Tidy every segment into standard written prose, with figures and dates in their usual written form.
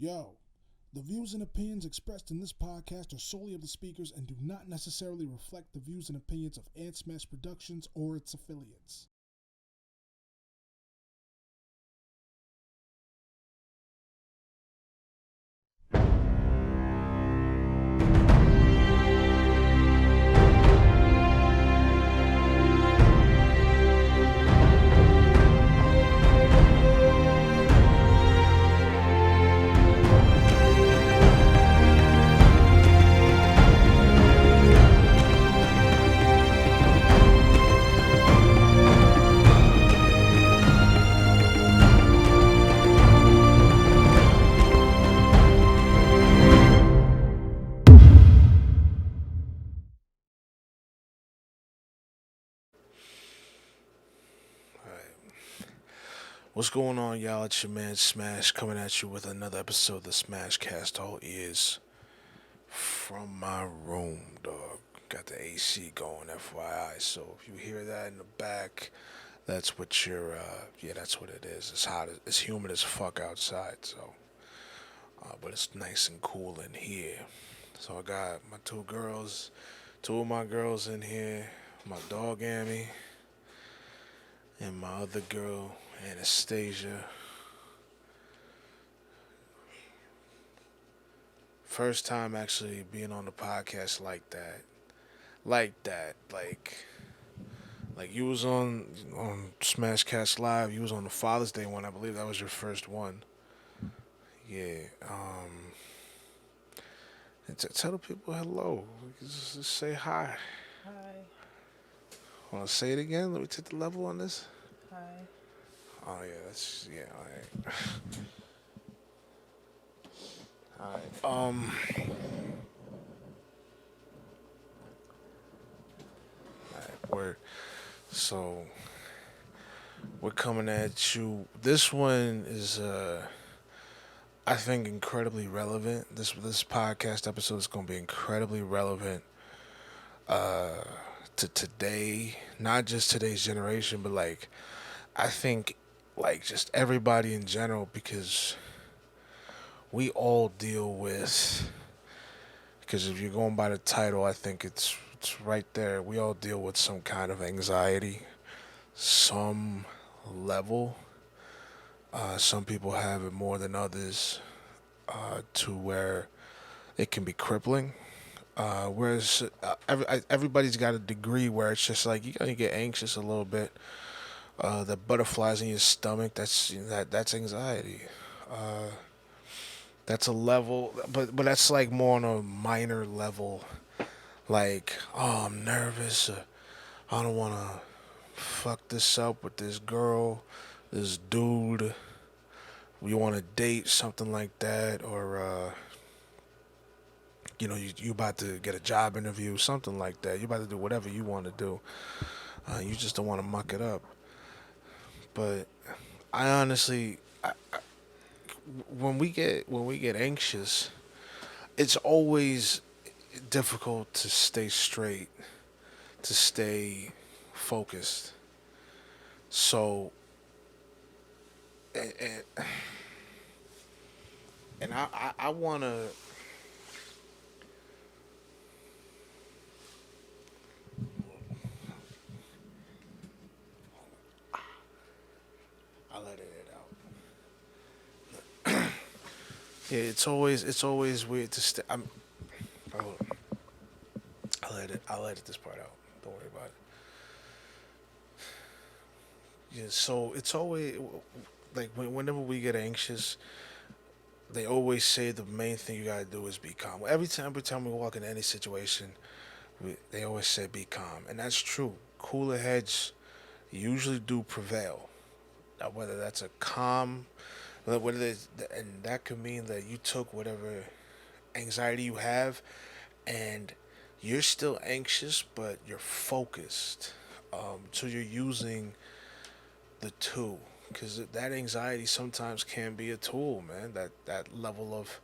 Yo, the views and opinions expressed in this podcast are solely of the speakers and do not necessarily reflect the views and opinions of Ant Smash Productions or its affiliates. What's going on, y'all? It's your man Smash coming at you with another episode of the Smash Cast. All ears from my room, dog. Got the AC going, FYI. So if you hear that in the back, that's what that's what it is. It's hot, it's humid as fuck outside. But it's nice and cool in here. So I got my two of my girls in here, my dog Amy, and my other girl Anastasia. First time actually being on the podcast like that. Like that. Like you was on Smashcast Live, you was on the Father's Day one, I believe that was your first one. Yeah. And tell the people hello. Just say hi. Hi. Wanna say it again? Let me take the level on this. Hi. Oh yeah, alright. Alright. Alright, word. So we're coming at you. This one is I think incredibly relevant. This podcast episode is going to be incredibly relevant to today, not just today's generation, but like I think like just everybody in general, because we all deal with, because if you're going by the title, I think it's right there. We all deal with some kind of anxiety, some level. Some people have it more than others, to where it can be crippling. Whereas everybody's got a degree where it's just like you gotta get anxious a little bit. The butterflies in your stomach, that's anxiety. Uh, that's a level, but that's like more on a minor level. Like, oh, I'm nervous. I don't want to fuck this up with this girl, this dude. We want to date, something like that, or you about to get a job interview, something like that. You about to do whatever you want to do. You just don't want to muck it up. But I honestly, when we get anxious, it's always difficult to stay straight, to stay focused. So, and and I wanna. I let it out. Yeah, it's always weird to stay. Oh, I let it this part out. Don't worry about it. Yeah, so it's always like whenever we get anxious, they always say the main thing you gotta do is be calm. Every time we walk into any situation, they always say be calm, and that's true. Cooler heads usually do prevail. Now, whether that's a calm, whether and that could mean that you took whatever anxiety you have, and you're still anxious, but you're focused. So you're using the tool, because that anxiety sometimes can be a tool, man. That level of,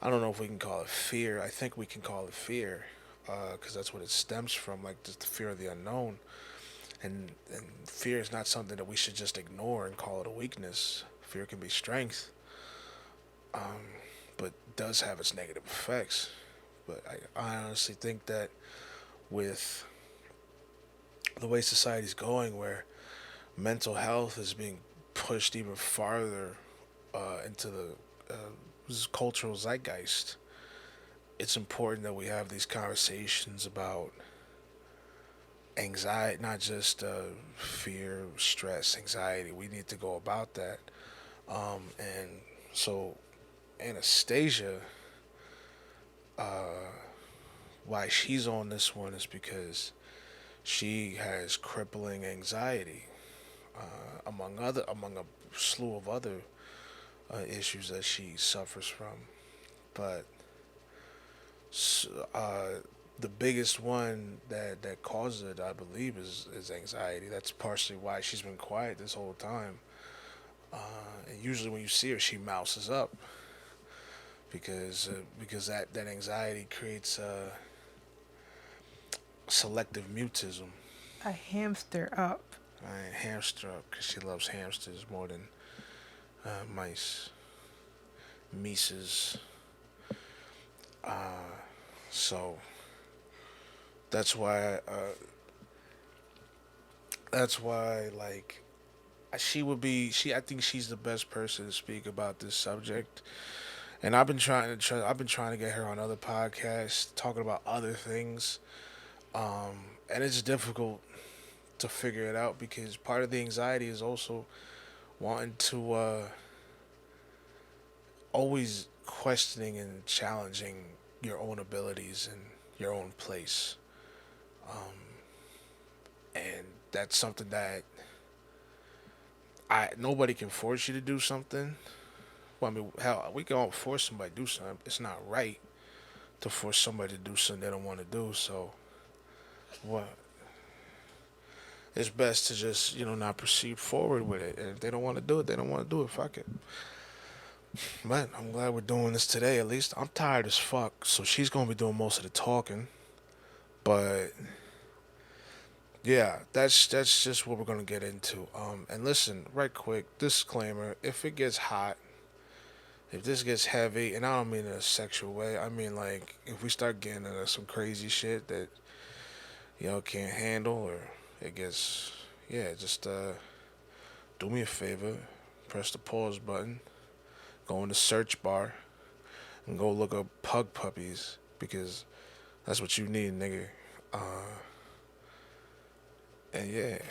I don't know if we can call it fear. I think we can call it fear, because that's what it stems from, like just the fear of the unknown. And fear is not something that we should just ignore and call it a weakness. Fear can be strength. does have its negative effects. But I honestly think that with the way society's going, where mental health is being pushed even farther into the cultural zeitgeist, it's important that we have these conversations about anxiety, not just fear, stress, anxiety. We need to go about that. And so, Anastasia, why she's on this one is because she has crippling anxiety, among a slew of other issues that she suffers from. But the biggest one that causes it, I believe, is anxiety. That's partially why she's been quiet this whole time. And usually, when you see her, she mouses up because that anxiety creates selective mutism. A hamster up. I hamster up because she loves hamsters more than mice, Mises. So that's why. That's why, like, she would be. I think she's the best person to speak about this subject. And I've been trying to get her on other podcasts, talking about other things. And it's difficult to figure it out because part of the anxiety is also wanting to always questioning and challenging your own abilities and your own place. And that's something that nobody can force you to do something. Well, I mean, hell, we can all force somebody to do something. It's not right to force somebody to do something they don't want to do. So, what? It's best to just not proceed forward with it. And if they don't want to do it, they don't want to do it. Fuck it. But I'm glad we're doing this today. At least I'm tired as fuck, so she's gonna be doing most of the talking. But yeah, that's just what we're gonna get into. And listen, right quick, disclaimer: if it gets hot, if this gets heavy, and I don't mean in a sexual way, I mean like if we start getting into some crazy shit that y'all can't handle, or it gets, yeah, just do me a favor, press the pause button, go in the search bar, and go look up pug puppies because that's what you need, nigga. And yeah.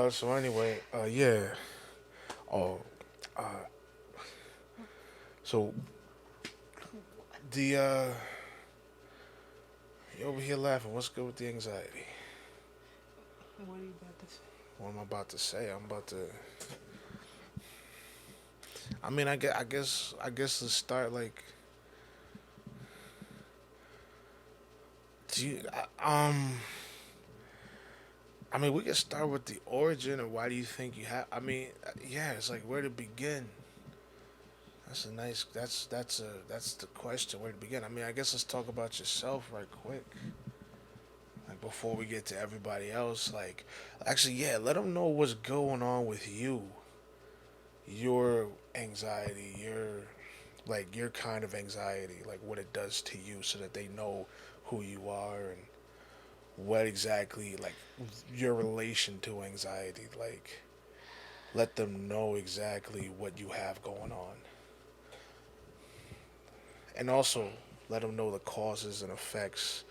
So anyway, yeah. Oh, uh, so the you over here laughing. What's good with the anxiety? What are you about to say? What am I about to say? I'm about to. I mean, I guess let's start like. Do you, I mean, we can start with the origin of why do you think you have. I mean, yeah, it's like where to begin. That's a nice. That's the question. Where to begin? I mean, I guess let's talk about yourself right quick. Like before we get to everybody else. Like, actually, yeah, let them know what's going on with you. Your anxiety, your kind of anxiety, like what it does to you, so that they know who you are and what exactly, like, your relation to anxiety. Like, let them know exactly what you have going on. And also, let them know the causes and effects.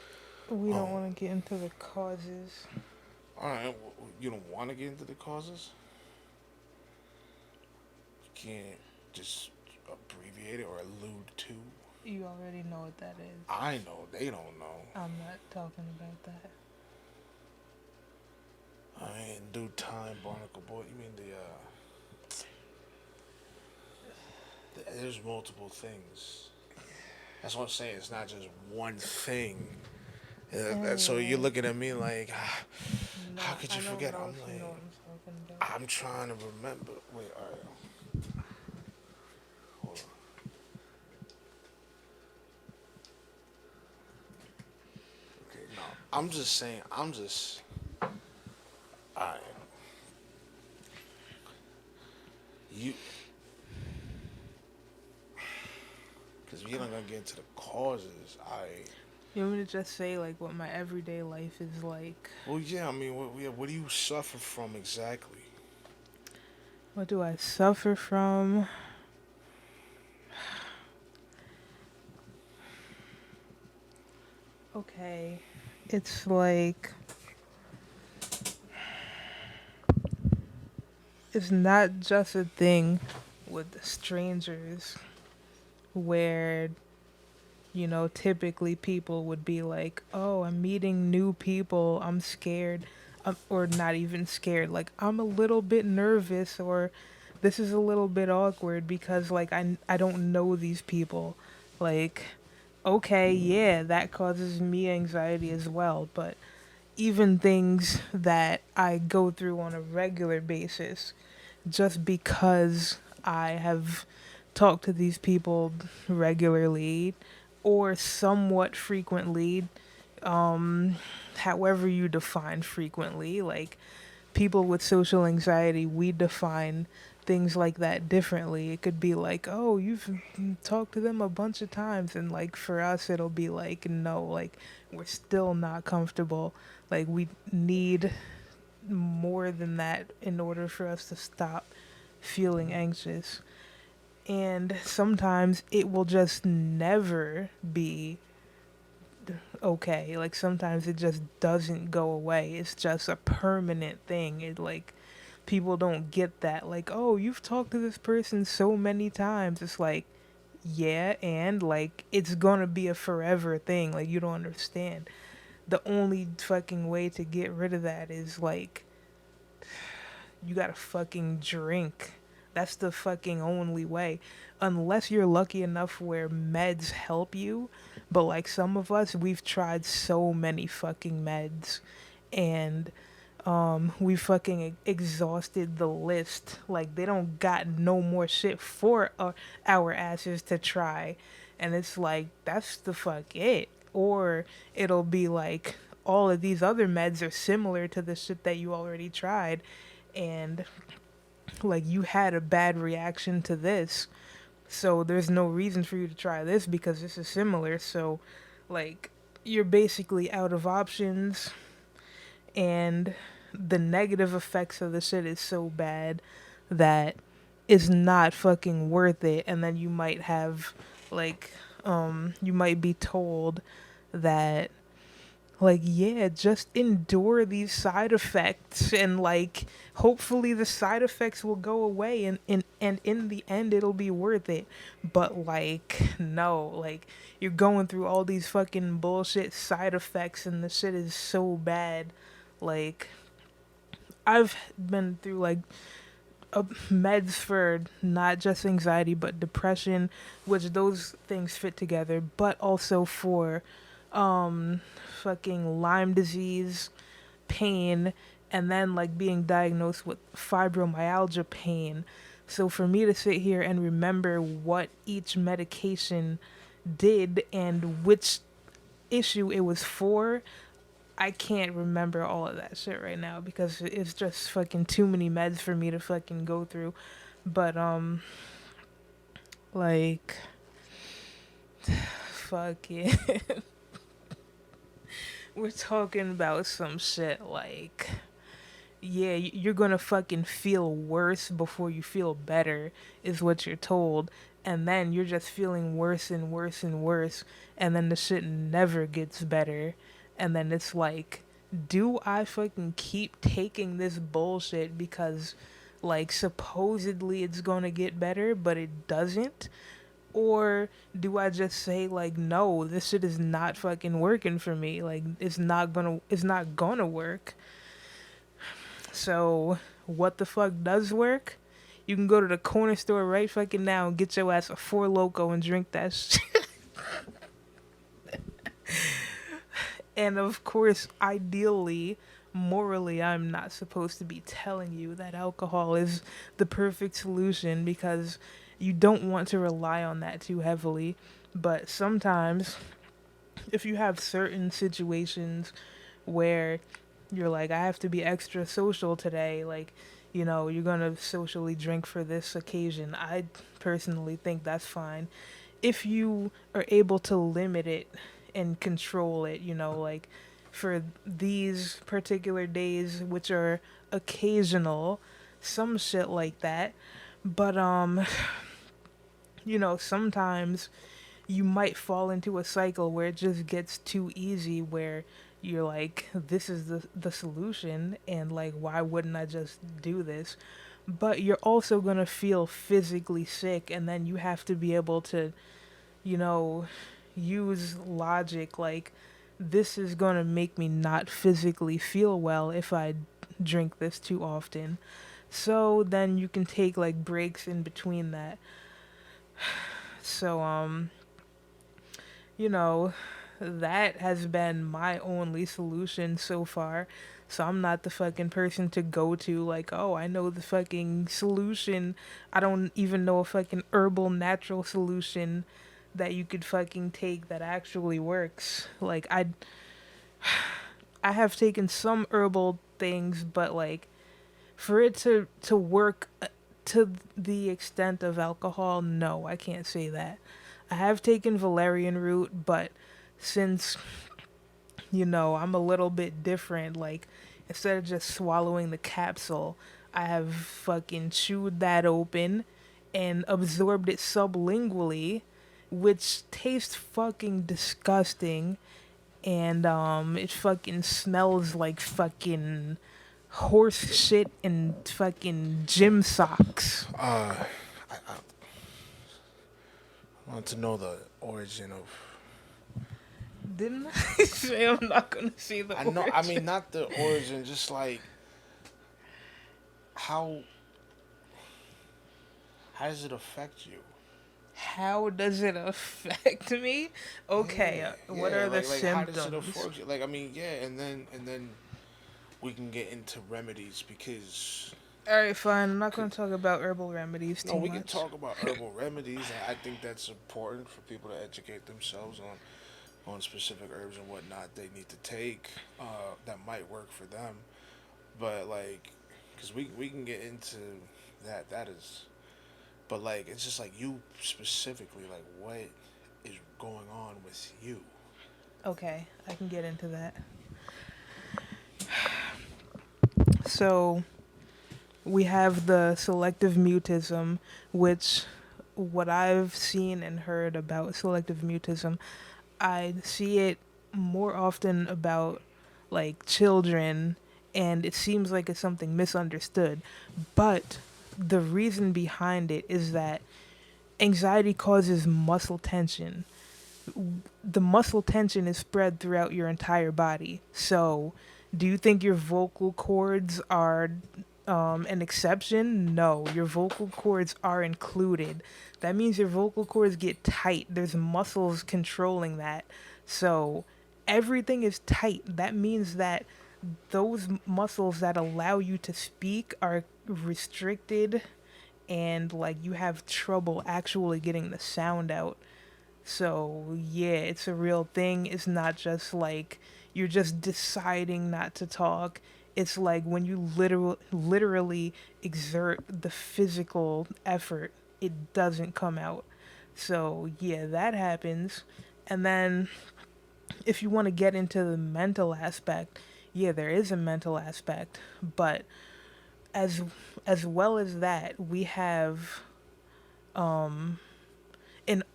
We don't want to get into the causes. Alright, you don't want to get into the causes? You can't just abbreviate it or allude to. You already know what that is. I know, they don't know. I'm not talking about that. In due time, Barnacle Boy. You mean there's multiple things. That's what I'm saying. It's not just one thing. So you're looking at me like, No, how could you I don't forget? know I'm if you like, know what I'm talking about. I'm trying to remember. Wait, all right. Hold on. Okay, no. I'm just saying. All right. Because you're not gonna get into the causes. You want me to just say like what my everyday life is like? Well, yeah. I mean, what do you suffer from exactly? What do I suffer from? Okay. It's like it's not just a thing with strangers where typically people would be like, "Oh, I'm meeting new people. I'm scared." Or not even scared. Like, I'm a little bit nervous, or this is a little bit awkward because like I don't know these people. Like, okay, yeah, that causes me anxiety as well, but even things that I go through on a regular basis just because I have talked to these people regularly or somewhat frequently, however you define frequently. Like, people with social anxiety, we define things like that differently. It could be like, oh, you've talked to them a bunch of times. And like for us, it'll be like, no, like we're still not comfortable. Like, we need more than that in order for us to stop feeling anxious. And sometimes it will just never be okay. Like, sometimes it just doesn't go away. It's just a permanent thing. It like people don't get that. Like, oh, you've talked to this person so many times. It's like, yeah, and like it's gonna be a forever thing. Like, you don't understand. The only fucking way to get rid of that is like you gotta fucking drink. That's the fucking only way. Unless you're lucky enough where meds help you. But like some of us, we've tried so many fucking meds. And we fucking exhausted the list. Like, they don't got no more shit for our asses to try. And it's like, that's the fuck it. Or it'll be like, all of these other meds are similar to the shit that you already tried. And like, you had a bad reaction to this, so there's no reason for you to try this because this is similar. So like, you're basically out of options, and the negative effects of the shit is so bad that it's not fucking worth it. And then you might have like you might be told that, like, yeah, just endure these side effects, and like hopefully the side effects will go away, and in the end it'll be worth it. But like, no, like, you're going through all these fucking bullshit side effects and the shit is so bad. Like, I've been through like meds for not just anxiety but depression, which those things fit together, but also for fucking Lyme disease pain, and then like being diagnosed with fibromyalgia pain. So for me to sit here and remember what each medication did and which issue it was for, I can't remember all of that shit right now because it's just fucking too many meds for me to fucking go through. But like, fuck it. We're talking about some shit like, yeah, you're gonna fucking feel worse before you feel better, is what you're told. And then you're just feeling worse and worse and worse. And then the shit never gets better. And then it's like, do I fucking keep taking this bullshit because, like, supposedly it's gonna get better, but it doesn't? Or do I just say like, no, this shit is not fucking working for me. Like, it's not gonna work. So what the fuck does work? You can go to the corner store right fucking now and get your ass a Four Loko and drink that shit. And of course, ideally, morally, I'm not supposed to be telling you that alcohol is the perfect solution because you don't want to rely on that too heavily. But sometimes, if you have certain situations where you're like, I have to be extra social today, like, you're gonna socially drink for this occasion, I personally think that's fine. if you are able to limit it and control it, like for these particular days, which are occasional, some shit like that. But sometimes you might fall into a cycle where it just gets too easy, where you're like, this is the solution, and like, why wouldn't I just do this? But you're also gonna feel physically sick, and then you have to be able to, you know, use logic. Like, this is gonna make me not physically feel well if I drink this too often. So then you can take like breaks in between that. So, you know, that has been my only solution so far. So I'm not the fucking person to go to, like, oh, I know the fucking solution. I don't even know a fucking herbal natural solution that you could fucking take that actually works. Like, I have taken some herbal things, but like for it to work to the extent of alcohol, no, I can't say that. I have taken valerian root, but since I'm a little bit different, like instead of just swallowing the capsule, I have fucking chewed that open and absorbed it sublingually, which tastes fucking disgusting, and it fucking smells like fucking horse shit and fucking gym socks. I want to know the origin of. Didn't I say I'm not gonna see the I origin? know. I mean, not the origin. Just like how. How does it affect you? How does it affect me? Okay, what are the like how does it symptoms? affect you? Like I mean, yeah, and then we can get into remedies because Alright, fine. I'm not gonna talk about herbal remedies no, too we can much. talk about herbal remedies. I think that's important for people to educate themselves on specific herbs and whatnot they need to take that might work for them. But like, because we can get into that is, but like it's just like you specifically like what is going on with you. Okay, I can get into that. So, we have the selective mutism, which what I've seen and heard about selective mutism, I see it more often about like children, and it seems like it's something misunderstood. But the reason behind it is that anxiety causes muscle tension. The muscle tension is spread throughout your entire body. So, do you think your vocal cords are an exception? No, your vocal cords are included. That means your vocal cords get tight. There's muscles controlling that. So, everything is tight. That means that those muscles that allow you to speak are restricted, and like you have trouble actually getting the sound out. So, yeah, it's a real thing. It's not just like you're just deciding not to talk. It's like when you literally exert the physical effort, it doesn't come out. So, yeah, that happens. And then if you want to get into the mental aspect, yeah, there is a mental aspect, but as as well as that, we have an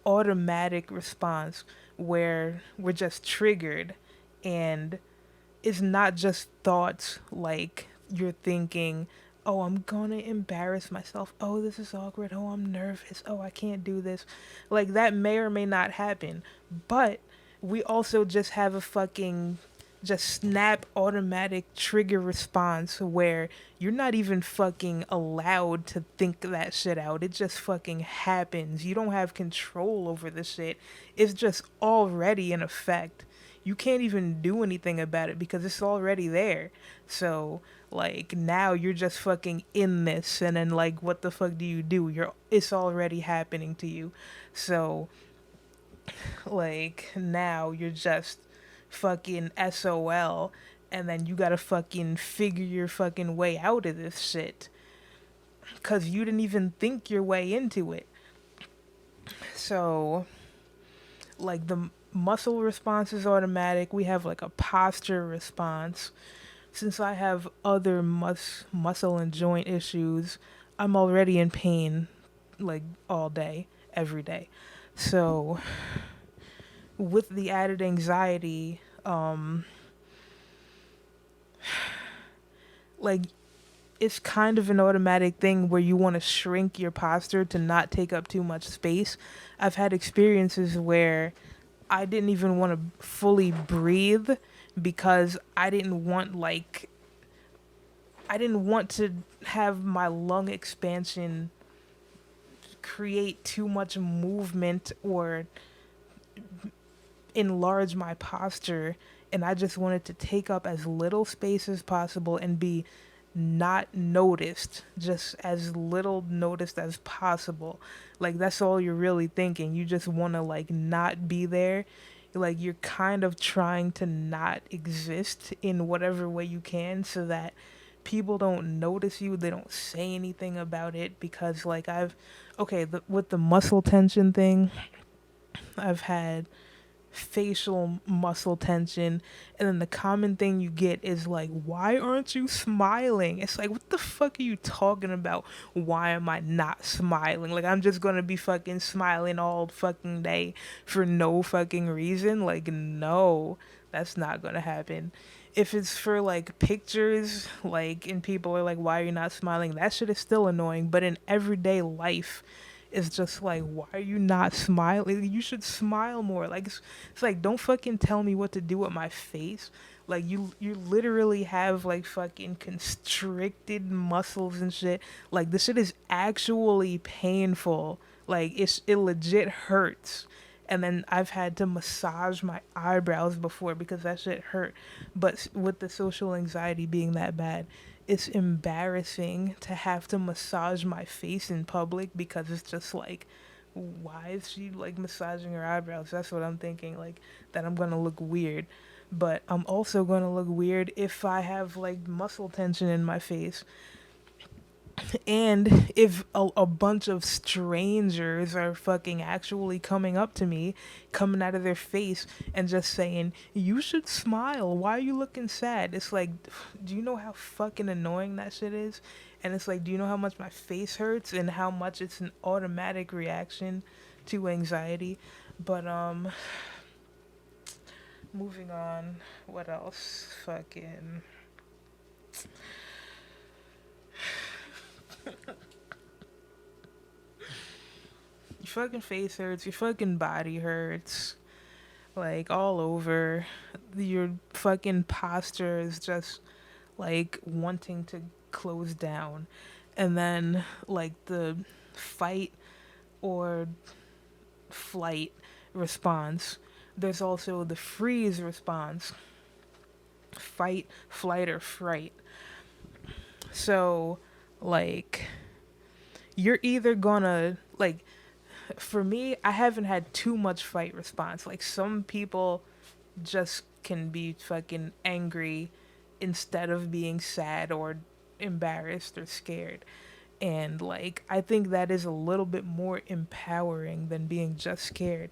automatic response where we're just triggered, and it's not just thoughts like you're thinking, oh, I'm gonna embarrass myself, oh, this is awkward, oh, I'm nervous, oh, I can't do this. Like, that may or may not happen, but we also just have a fucking just snap automatic trigger response where you're not even fucking allowed to think that shit out. It just fucking happens. You don't have control over the shit. It's just already in effect. You can't even do anything about it because it's already there. So, like, now you're just fucking in this, and then like, what the fuck do? It's already happening to you. So, like, now you're just fucking SOL, and then you gotta fucking figure your fucking way out of this shit. Cause you didn't even think your way into it. So, like the muscle response is automatic. We have like a posture response. Since I have other muscle and joint issues, I'm already in pain like all day, every day. So with the added anxiety, like it's kind of an automatic thing where you want to shrink your posture to not take up too much space. I've had experiences where I didn't even want to fully breathe because I didn't want to have my lung expansion create too much movement or enlarge my posture, and I just wanted to take up as little space as possible and be not noticed, just as little noticed as possible. Like that's all you're really thinking. You just want to like not be there. Like you're kind of trying to not exist in whatever way you can so that people don't notice you, they don't say anything about it because like with the muscle tension thing, I've had facial muscle tension, and then the common thing you get is like, why aren't you smiling? It's like, what the fuck are you talking about? Why am I not smiling? Like I'm just gonna be fucking smiling all fucking day for no fucking reason? Like no, that's not gonna happen. If it's for like pictures, like, and people are like, why are you not smiling, that shit is still annoying. But in everyday life, it's just like, why are you not smiling? You should smile more. Like it's like, don't fucking tell me what to do with my face. Like you literally have like fucking constricted muscles and shit. Like this shit is actually painful. Like it legit hurts. And then I've had to massage my eyebrows before because that shit hurt. But with the social anxiety being that bad, it's embarrassing to have to massage my face in public because it's just like, why is she like massaging her eyebrows? That's what I'm thinking, like that I'm gonna look weird. But I'm also gonna look weird if I have like muscle tension in my face. And if a bunch of strangers are fucking actually coming up to me, coming out of their face and just saying, you should smile, why are you looking sad? It's like, do you know how fucking annoying that shit is? And it's like, do you know how much my face hurts and how much it's an automatic reaction to anxiety? But moving on, what else? Fucking your fucking face hurts, your fucking body hurts, like all over. Your fucking posture is just like wanting to close down. And then like the fight or flight response. There's also the freeze response. Fight, flight, or fright. So like you're either gonna like, for me, I haven't had too much fight response. Like some people just can be fucking angry instead of being sad or embarrassed or scared. And like I think that is a little bit more empowering than being just scared.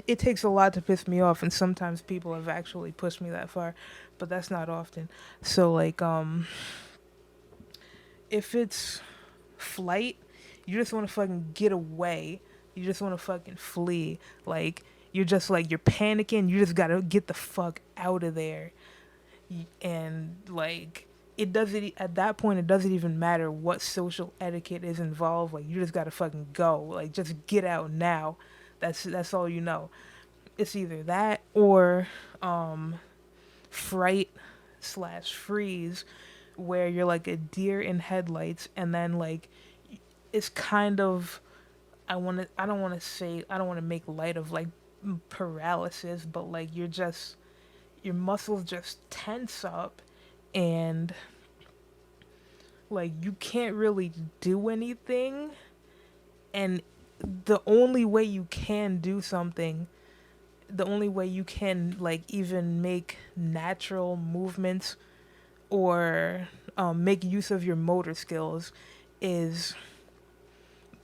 It takes a lot to piss me off, and sometimes people have actually pushed me that far, but that's not often. So like if it's flight, you just want to fucking get away. You just want to fucking flee. Like you're just like, you're panicking, you just got to get the fuck out of there. And like it doesn't, at that point it doesn't even matter what social etiquette is involved. Like you just got to fucking go. Like just get out now. That's all you know. It's either that or fright slash freeze, where you're like a deer in headlights, and then like it's kind of, I don't want to say, I don't want to make light of like paralysis, but like you're just, your muscles just tense up, and like you can't really do anything. And the only way you can do something, the only way you can like even make natural movements or make use of your motor skills is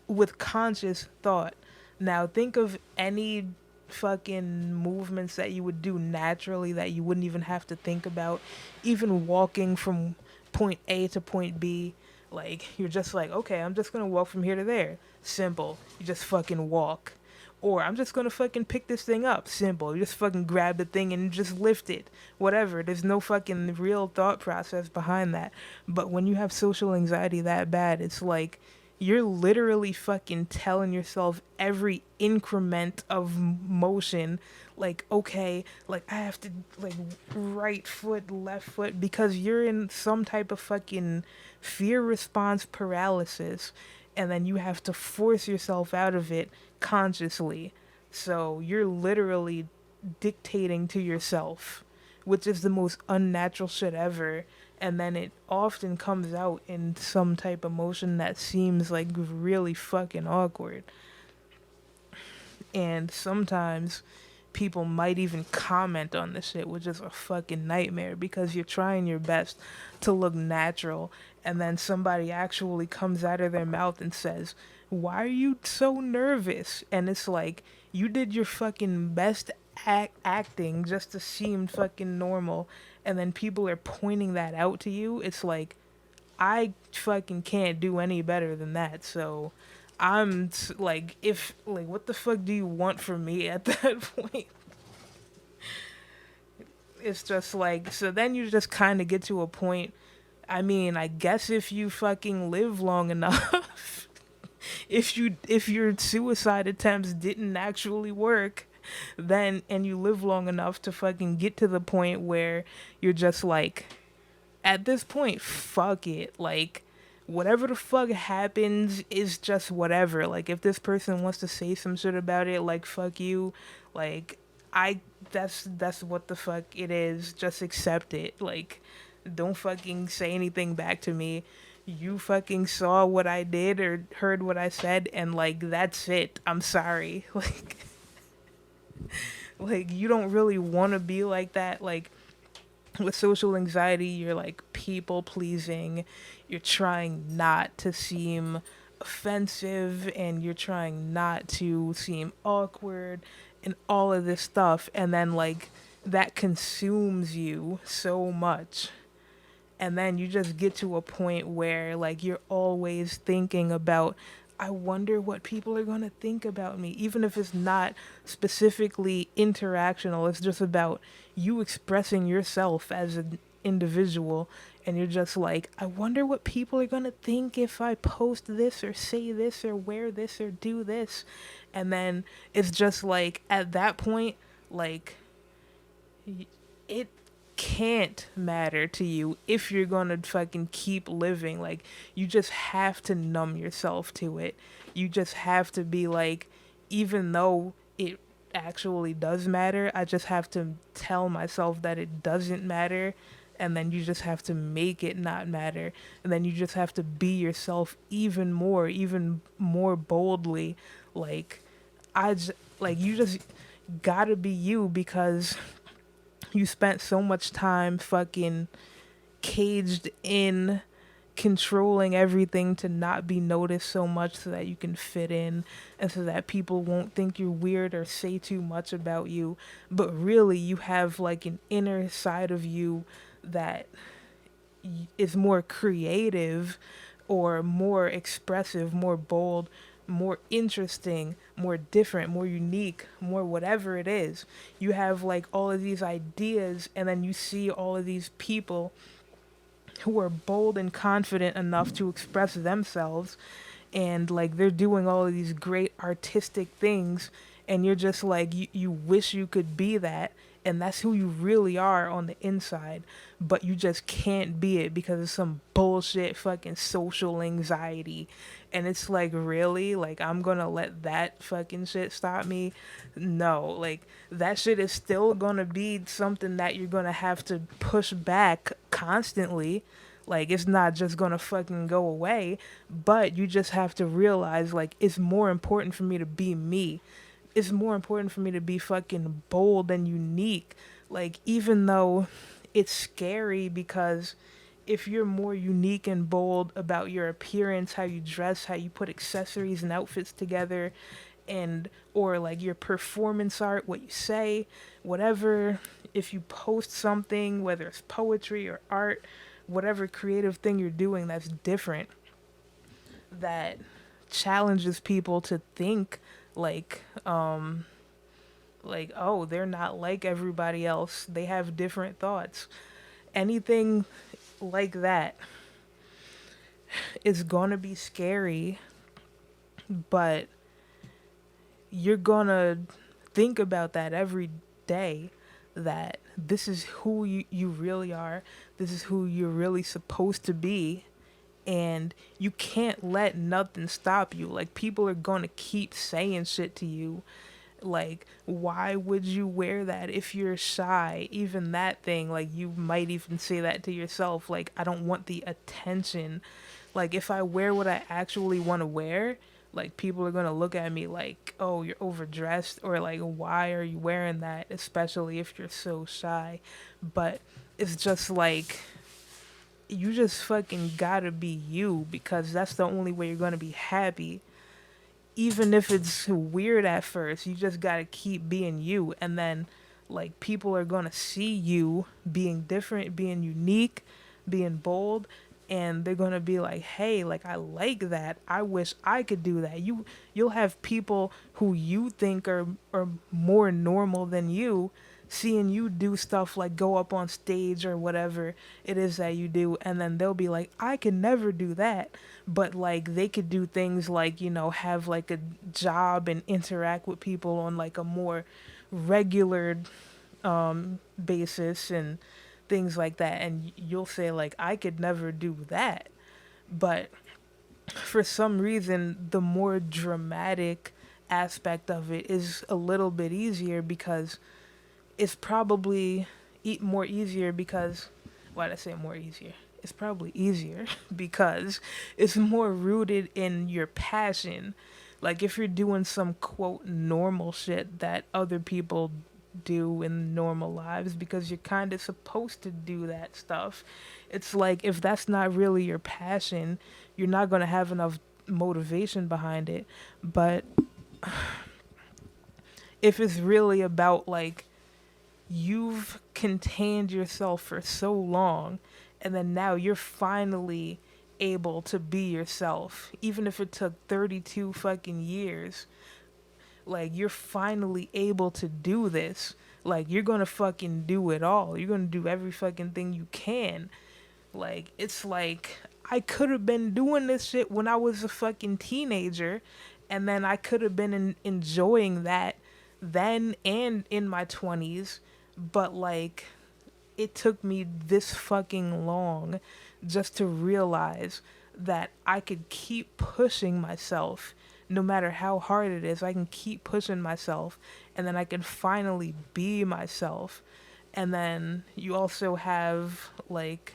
with conscious thought. Now think of any fucking movements that you would do naturally that you wouldn't even have to think about. Even walking from point A to point B, like you're just like, okay, I'm just gonna walk from here to there. Simple. You just fucking walk. Or I'm just gonna fucking pick this thing up. Simple. You just fucking grab the thing and just lift it. Whatever. There's no fucking real thought process behind that. But when you have social anxiety that bad, it's like you're literally fucking telling yourself every increment of motion, like, okay, like I have to, like, right foot, left foot, because you're in some type of fucking fear response paralysis, and then you have to force yourself out of it consciously. So you're literally dictating to yourself, which is the most unnatural shit ever. And then it often comes out in some type of motion that seems like really fucking awkward. And sometimes people might even comment on the shit, which is a fucking nightmare because you're trying your best to look natural, and then somebody actually comes out of their mouth and says, "Why are you so nervous?" And it's like, you did your fucking best acting just to seem fucking normal, and then people are pointing that out to you. It's like, I fucking can't do any better than that. So like, if, like, what the fuck do you want from me at that point? It's just like, so then you just kind of get to a point. I mean, I guess if you fucking live long enough, if your suicide attempts didn't actually work, then, and you live long enough to fucking get to the point where you're just like, at this point, fuck it. Like, whatever the fuck happens is just whatever. Like, if this person wants to say some shit about it, like, fuck you. Like, I, that's what the fuck it is. Just accept it. Like, don't fucking say anything back to me. You fucking saw what I did or heard what I said, and, like, that's it. I'm sorry. Like, you don't really want to be like that. Like, with social anxiety, you're like people pleasing, you're trying not to seem offensive, and you're trying not to seem awkward, and all of this stuff. And then, like, that consumes you so much. And then you just get to a point where, like, you're always thinking about, I wonder what people are going to think about me. Even if it's not specifically interactional, it's just about you expressing yourself as an individual. And you're just like, I wonder what people are going to think if I post this or say this or wear this or do this. And then it's just like, at that point, like, it can't matter to you if you're gonna fucking keep living. Like, you just have to numb yourself to it. You just have to be like, even though it actually does matter, I just have to tell myself that it doesn't matter. And then you just have to make it not matter. And then you just have to be yourself even more boldly. Like, like, you just gotta be you, because you spent so much time fucking caged in, controlling everything to not be noticed so much so that you can fit in, and so that people won't think you're weird or say too much about you. But really, you have like an inner side of you that is more creative or more expressive, more bold, more interesting, more different, more unique, more whatever it is. You have like all of these ideas, and then you see all of these people who are bold and confident enough to express themselves, and like they're doing all of these great artistic things, and you're just like, you wish you could be that, and that's who you really are on the inside, but you just can't be it because of some bullshit fucking social anxiety. And it's like, really? Like, I'm gonna let that fucking shit stop me? No, like, that shit is still gonna be something that you're gonna have to push back constantly. Like, it's not just gonna fucking go away, but you just have to realize, like, it's more important for me to be me. It's more important for me to be fucking bold and unique. Like, even though it's scary because if you're more unique and bold about your appearance, how you dress, how you put accessories and outfits together, and or like your performance art, what you say, whatever, if you post something, whether it's poetry or art, whatever creative thing you're doing that's different, that challenges people to think like oh, they're not like everybody else, they have different thoughts, anything like that is gonna be scary, but you're gonna think about that every day, that this is who you really are, this is who you're really supposed to be, and you can't let nothing stop you. Like, people are gonna keep saying shit to you, like, why would you wear that if you're shy? Even that thing, like, you might even say that to yourself, like, I don't want the attention. Like, if I wear what I actually want to wear, like, people are gonna look at me like, oh, you're overdressed, or like, why are you wearing that, especially if you're so shy. But it's just like, you just fucking gotta be you, because that's the only way you're gonna be happy. Even if it's weird at first, you just gotta keep being you, and then like, people are gonna see you being different, being unique, being bold, and they're gonna be like, hey, like, I like that, I wish I could do that. You'll have people who you think are more normal than you, seeing you do stuff like go up on stage or whatever it is that you do, and then they'll be like, I can never do that. But like, they could do things like, have like a job and interact with people on like a more regular basis and things like that, and you'll say like, I could never do that. But for some reason, the more dramatic aspect of it is a little bit easier, because it's probably more easier because, why did I say more easier? It's probably easier because it's more rooted in your passion. Like, if you're doing some quote normal shit that other people do in normal lives because you're kind of supposed to do that stuff, it's like, if that's not really your passion, you're not going to have enough motivation behind it. But if it's really about like, you've contained yourself for so long, and then now you're finally able to be yourself, even if it took 32 fucking years, like, you're finally able to do this, like, you're gonna fucking do it all, you're gonna do every fucking thing you can. Like, it's like, I could have been doing this shit when I was a fucking teenager, and then I could have been enjoying that then and in my 20s, but like, it took me this fucking long just to realize that I could keep pushing myself no matter how hard it is. I can keep pushing myself, and then I can finally be myself. And then you also have like,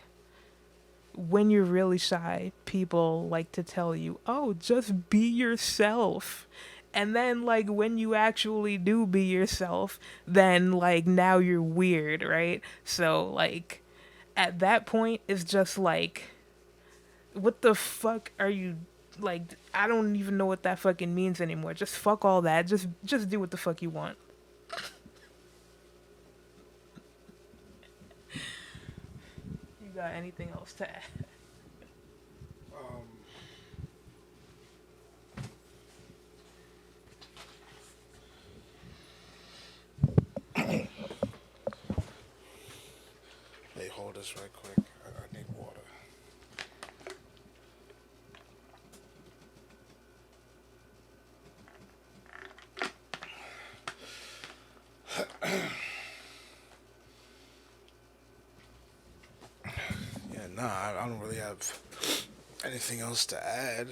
when you're really shy, people like to tell you, oh, just be yourself. And then, like, when you actually do be yourself, then, like, now you're weird, right? So, like, at that point, it's just like, what the fuck are you, like, I don't even know what that fucking means anymore. Just fuck all that. Just do what the fuck you want. You got anything else to add? Hey, hold this right quick. I need water. Yeah, nah, I don't really have anything else to add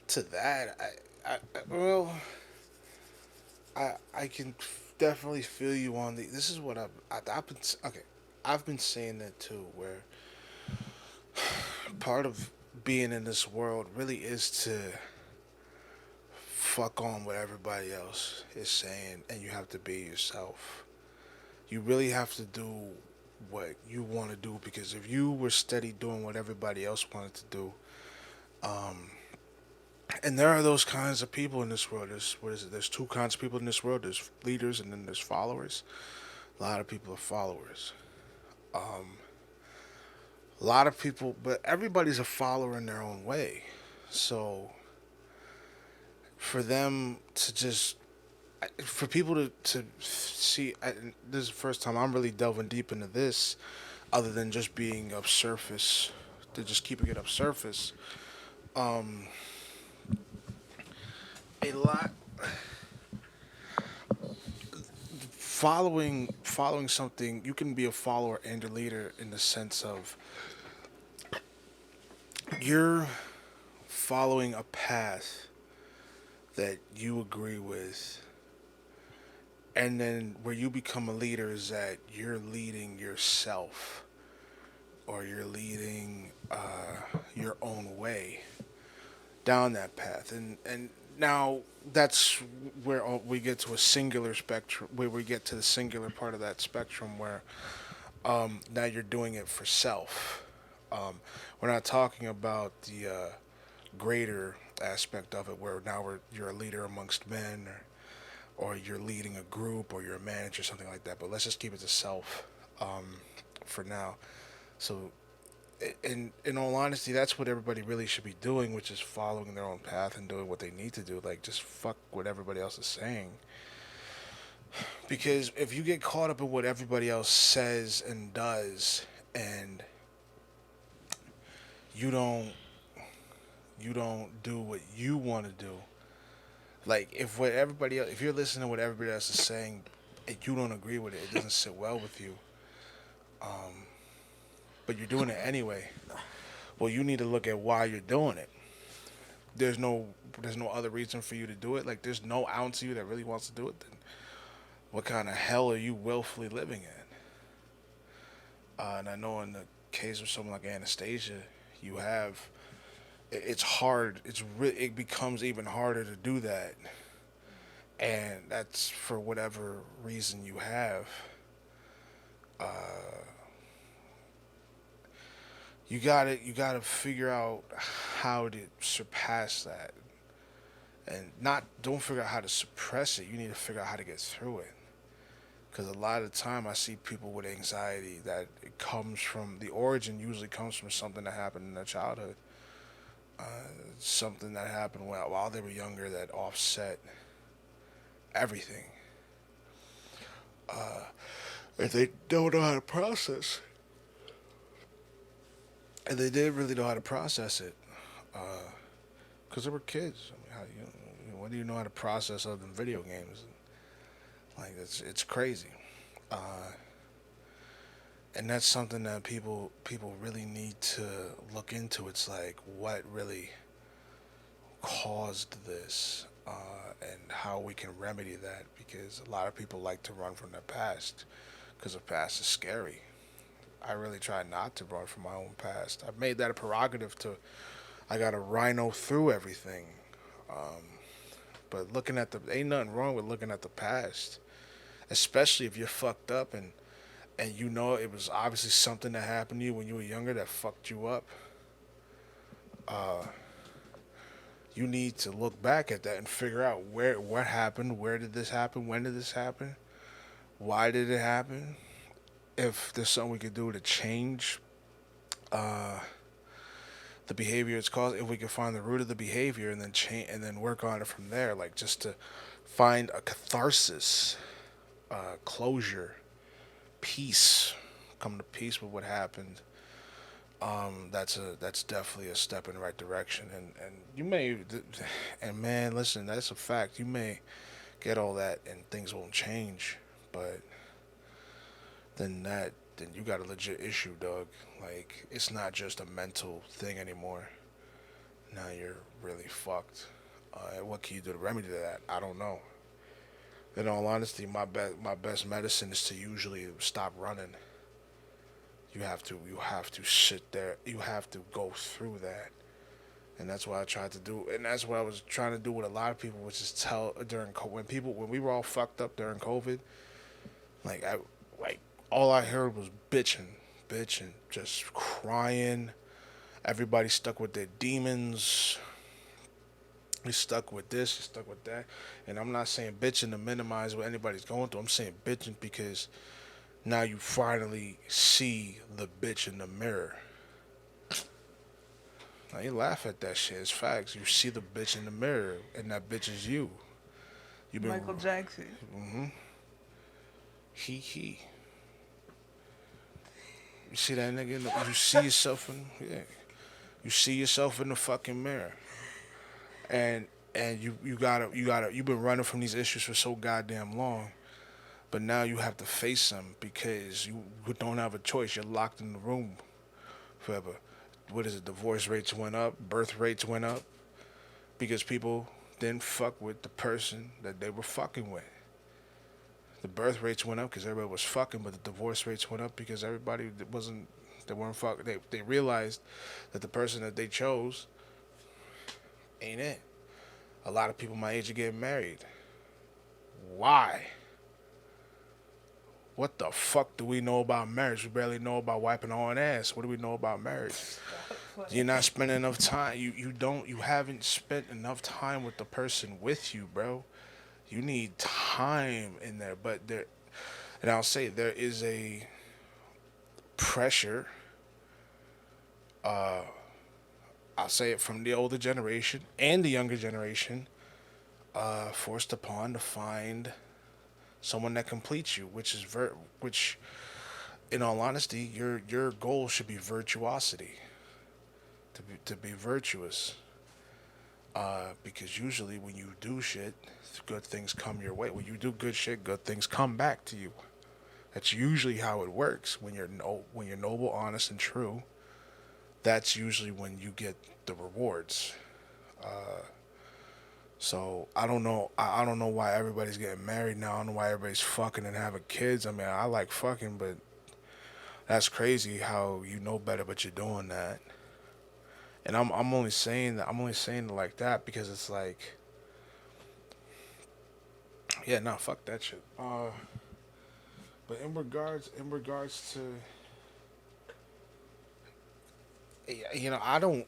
to that. I can definitely feel you on the. This is what I've been okay. I've been saying that too, where part of being in this world really is to fuck on what everybody else is saying, and you have to be yourself. You really have to do what you want to do, because if you were steady doing what everybody else wanted to do, and there are those kinds of people in this world. There's what is it? There's two kinds of people in this world. There's leaders and then there's followers. A lot of people are followers. A lot of people, but everybody's a follower in their own way. So for them to just, for people to see, this is the first time I'm really delving deep into this, other than just being up surface, to just keeping it up surface. Um, a lot following something, you can be a follower and a leader in the sense of you're following a path that you agree with, and then where you become a leader is that you're leading yourself, or you're leading your own way down that path, and now that's where we get to a singular spectrum, where we get to the singular part of that spectrum where now you're doing it for self. We're not talking about the greater aspect of it, where now you're a leader amongst men, or you're leading a group, or you're a manager, something like that. But let's just keep it to self for now. So, in all honesty, that's what everybody really should be doing, which is following their own path and doing what they need to do. Like, just fuck what everybody else is saying. Because if you get caught up in what everybody else says and does, and you don't you don't do what you want to do, like if you're listening to what everybody else is saying and you don't agree with it, it doesn't sit well with you, but you're doing it anyway. Well, you need to look at why you're doing it. There's no other reason for you to do it. Like, there's no ounce of you that really wants to do it. Then what kind of hell are you willfully living in? And I know in the case of someone like Anastasia, you have it's hard. It becomes even harder to do that, and that's for whatever reason you have. You gotta figure out how to surpass that, and not don't figure out how to suppress it. You need to figure out how to get through it. Because a lot of the time I see people with anxiety that it comes from the origin usually comes from something that happened in their childhood, something that happened while they were younger that offset everything. If they don't know how to process, and they did really know how to process it, because they were kids. I mean, what do you know how to process other than video games? Like, it's crazy, and that's something that people really need to look into. It's like, what really caused this, and how we can remedy that, because a lot of people like to run from their past because the past is scary. I really try not to run from my own past. I've made that a prerogative to. I got to rhino through everything. But ain't nothing wrong with looking at the past, especially if you're fucked up and you know it was obviously something that happened to you when you were younger that fucked you up. You need to look back at that and figure out what happened, where did this happen, when did this happen, why did it happen, if there's something we could do to change the behavior it's caused, if we can find the root of the behavior and then change and then work on it from there, like just to find a catharsis, closure, peace, come to peace with what happened. That's definitely a step in the right direction, and you may, and man, listen, that's a fact. You may get all that and things won't change, but then you got a legit issue, dog. Like, it's not just a mental thing anymore. Now you're really fucked. What can you do to remedy that? I don't know. In all honesty, my best medicine is to usually stop running. You have to sit there. You have to go through that, and that's what I tried to do. And that's what I was trying to do with a lot of people, which is tell during when we were all fucked up during COVID. Like all I heard was bitching, bitching, just crying. Everybody stuck with their demons. You stuck with this, you stuck with that. And I'm not saying bitching to minimize what anybody's going through. I'm saying bitching because now you finally see the bitch in the mirror. Now you laugh at that shit. It's facts. You see the bitch in the mirror, and that bitch is you. You've been Michael Jackson. he. You see that nigga? You see yourself in yeah. You see yourself in the fucking mirror, and you've been running from these issues for so goddamn long, but now you have to face them because you don't have a choice. You're locked in the room forever. What is it? Divorce rates went up, birth rates went up because people didn't fuck with the person that they were fucking with. The birth rates went up because everybody was fucking, but the divorce rates went up because everybody wasn't. They weren't fucking. They realized that the person that they chose ain't it. A lot of people my age are getting married. Why? What the fuck do we know about marriage? We barely know about wiping our own ass. What do we know about marriage? You're not spending enough time. You haven't spent enough time with the person with you, bro. You need time in there, but there, and I'll say there is a pressure. I'll say it from the older generation and the younger generation, forced upon to find someone that completes you, which, in all honesty, your goal should be virtuosity, to be virtuous. Because usually when you do shit, good things come your way. When you do good shit, good things come back to you. That's usually how it works. When you're noble, honest, and true, that's usually when you get the rewards. So I don't know. I don't know why everybody's getting married now. I don't know why everybody's fucking and having kids. I mean, I like fucking, but that's crazy how you know better, but you're doing that. And I'm only saying that. I'm only saying it like that because it's like, yeah, no, fuck that shit. But in regards to, I don't.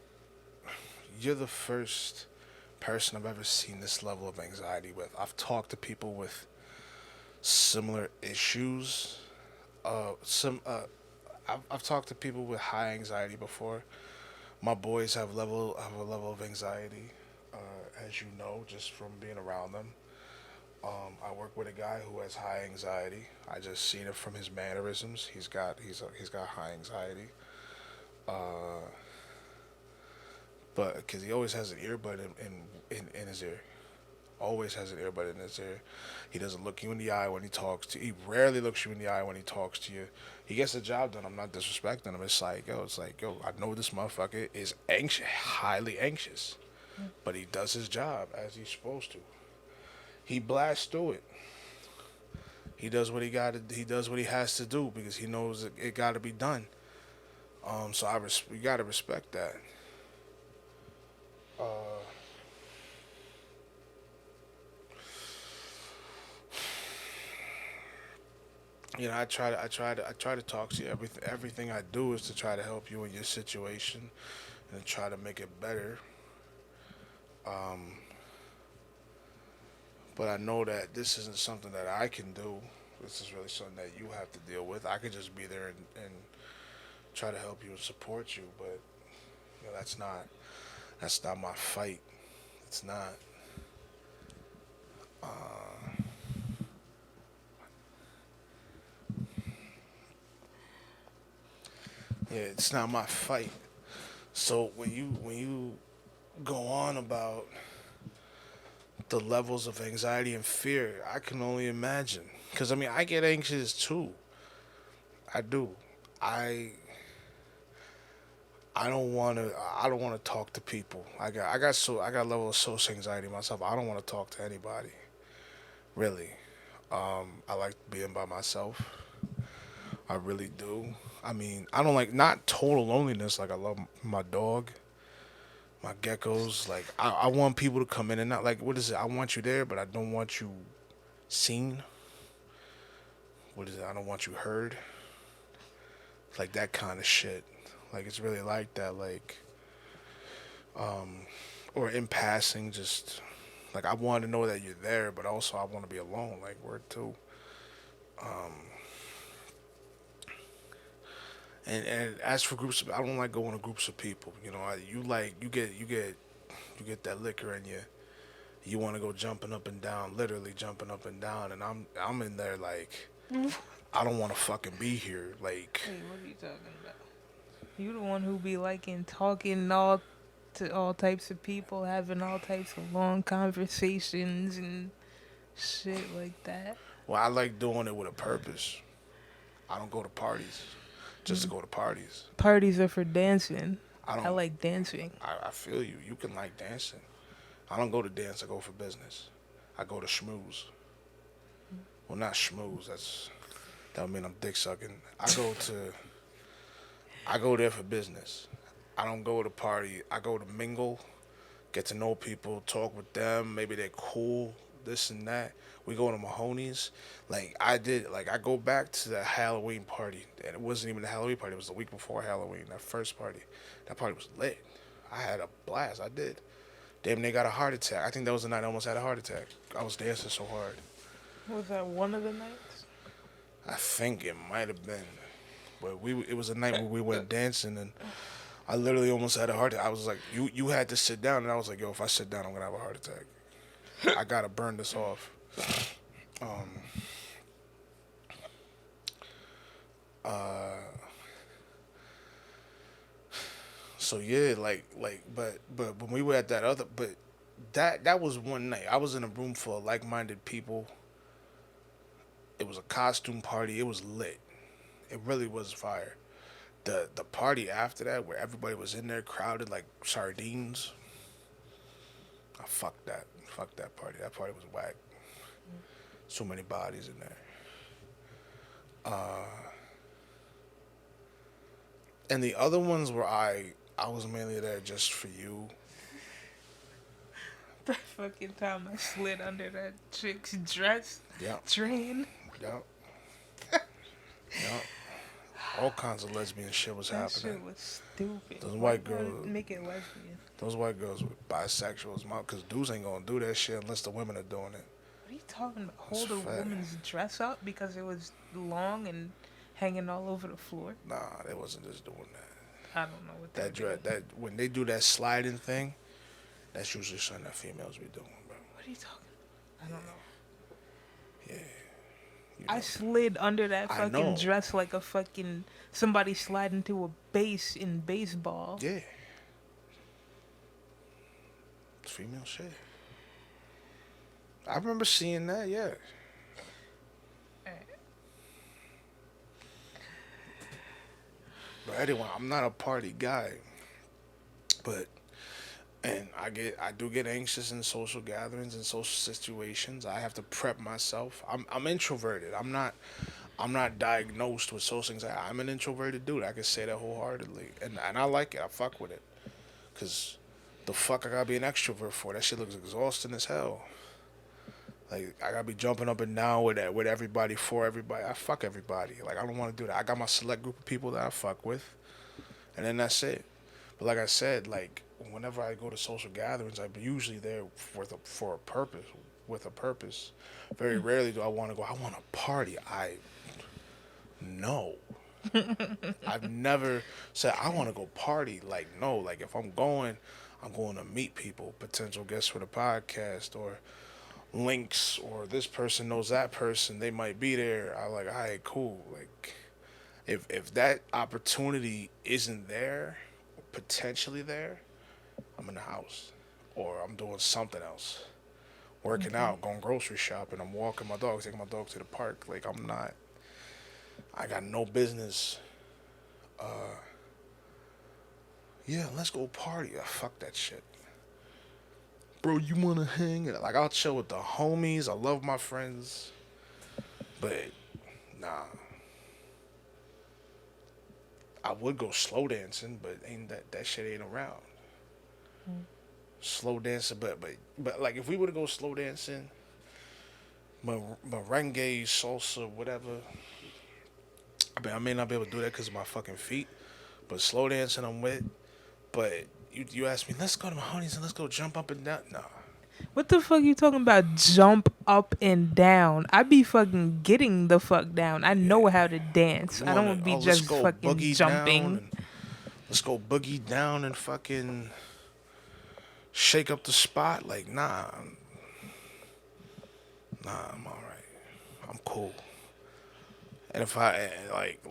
You're the first person I've ever seen this level of anxiety with. I've talked to people with similar issues. I've talked to people with high anxiety before. My boys have a level of anxiety, as you know, just from being around them. I work with a guy who has high anxiety. I just seen it from his mannerisms. He's got high anxiety. Uh, but because he always has an earbud in his ear, always has an earbud in his ear. He doesn't look you in the eye when he talks to you. He rarely looks you in the eye when he talks to you. He gets the job done. I'm not disrespecting him. It's like, yo, I know this motherfucker is anxious, highly anxious, but he does his job as he's supposed to. He blasts through it. He does what he got. He does what he has to do because he knows it got to be done. So we gotta respect that. Uh, I try to talk to you. Everything I do is to try to help you in your situation and try to make it better. Um, but I know that this isn't something that I can do. This is really something that you have to deal with. I could just be there and try to help you and support you, but that's not my fight. It's not. Uh, yeah, it's not my fight. So when you go on about the levels of anxiety and fear, I can only imagine. Cause I mean, I get anxious too. I do. I I don't want to. I don't want to talk to people. I got a level of social anxiety myself. I don't want to talk to anybody. Really. I like being by myself. I really do. I mean, I don't like not total loneliness. Like I love my dog, my geckos. Like I want people to come in and not like what is it? I want you there, but I don't want you seen. what is it? I don't want you heard. Like that kind of shit. Like it's really like that. Like, or in passing, just like I want to know that you're there, but also I want to be alone. Like word too. And as for groups, I don't like going to groups of people. You know, you get that liquor in you. You want to go jumping up and down, literally jumping up and down, and I'm in there like I don't want to fucking be here. Like, Wait, what are you talking about? You the one who be liking talking all to all types of people, having all types of long conversations and shit like that. well, I like doing it with a purpose. I don't go to parties just to go to parties. Parties are for dancing. I I don't. like dancing. I feel you. You can like dancing. I don't go to dance. I go for business. I go to schmooze. Well, not schmooze. That would mean I'm dick sucking. I go there for business. I don't go to party. I go to mingle, get to know people, talk with them. Maybe they're cool, this and that. We go to Mahoney's. Like I go back to the Halloween party. And it wasn't even the Halloween party. It was the week before Halloween, that first party. That party was lit. I had a blast. I did. Damn, they got a heart attack. I think that was the night I almost had a heart attack. I was dancing so hard. Was that one of the nights? I think it might have been. But it was a night where we went dancing, and I literally almost had a heart attack. I was like, you had to sit down, and I was like, yo, if I sit down, I'm gonna have a heart attack. I gotta burn this off. So yeah, but when we were at that was one night. I was in a room full of like-minded people. It was a costume party. It was lit. It really was fire. The party after that, where everybody was in there crowded like sardines. I fucked that. Fuck that party. That party was whack. So many bodies in there. And the other ones where I was mainly there just for you. The fucking time I slid under that chick's dress. Yeah. Train. Yep. Yep. All kinds of lesbian shit was That happening. shit was stupid. Those Why white gotta girls- make it lesbian. Those white girls were bisexuals, because dudes ain't gonna do that shit unless the women are doing it. What are you talking about? That's Hold a fat. woman's dress up because it was long and hanging all over the floor? Nah, they wasn't just doing that. I don't know what That dress, that when they do that sliding thing, that's usually something that females be doing, bro. What are you talking about? I don't know. Yeah. You I know. slid under that I know. fucking dress like a fucking somebody sliding to a base in baseball. Yeah. It's female shit. I remember seeing that, yeah. But anyway, I'm not a party guy. And I do get anxious in social gatherings and social situations. I have to prep myself. I'm introverted. I'm not diagnosed with social anxiety. I'm an introverted dude. I can say that wholeheartedly. And I like it. I fuck with it. Cause the fuck I gotta be an extrovert for? That shit looks exhausting as hell. Like I gotta be jumping up and down with everybody, for everybody. I fuck everybody. Like I don't want to do that. I got my select group of people that I fuck with, and then that's it. But like I said, like whenever I go to social gatherings, I'm usually there for a purpose. With a purpose. Very rarely do I want to go. I want to party. No. I've never said I want to go party. Like no. Like if I'm going to meet people, potential guests for the podcast, or links, or this person knows that person, they might be there. I like, all right, cool. Like if that opportunity isn't there, or potentially there, I'm in the house, or I'm doing something else, working out, going grocery shopping, I'm walking my dog, taking my dog to the park. Like I got no business. Yeah, let's go party. Fuck that shit. Bro, you wanna hang? Like I'll chill with the homies. I love my friends, but nah. I would go slow dancing, but ain't that shit ain't around. Slow dancing, but like if we were to go slow dancing, merengue, salsa, whatever. I mean, I may not be able to do that because of my fucking feet, but slow dancing I'm with. But you asked me, let's go to my honeys and let's go jump up and down. Nah, What the fuck you talking about? Jump up and down. I be fucking getting the fuck down. I know how to dance. you I wanna? don't be Oh, let's just go fucking boogie down jumping. and let's go boogie down and fucking shake up the spot. Like, nah, I'm all right. I'm cool. And if I like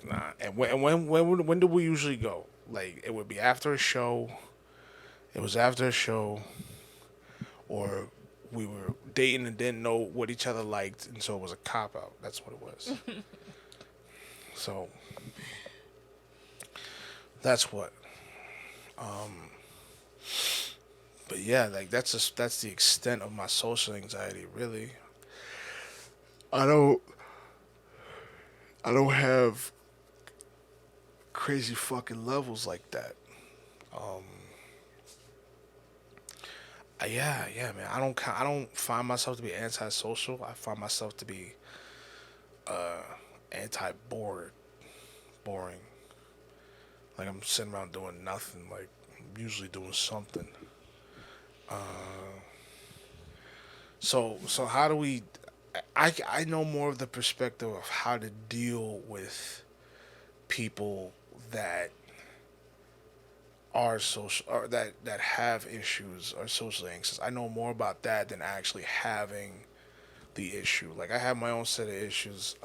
nah, and when do we usually go? Like, it would be after a show. It was after a show, or we were dating and didn't know what each other liked, and so it was a cop out. That's what it was. So that's what. But yeah, like that's the extent of my social anxiety. Really, I don't I don't have crazy fucking levels like that. Um, yeah, man. I don't find myself to be antisocial. I find myself to be anti boring. Like I'm sitting around doing nothing. Like I'm usually doing something. So how do we? I know more of the perspective of how to deal with people that are social or that have issues or socially anxious. I know more about that than actually having the issue. Like I have my own set of issues,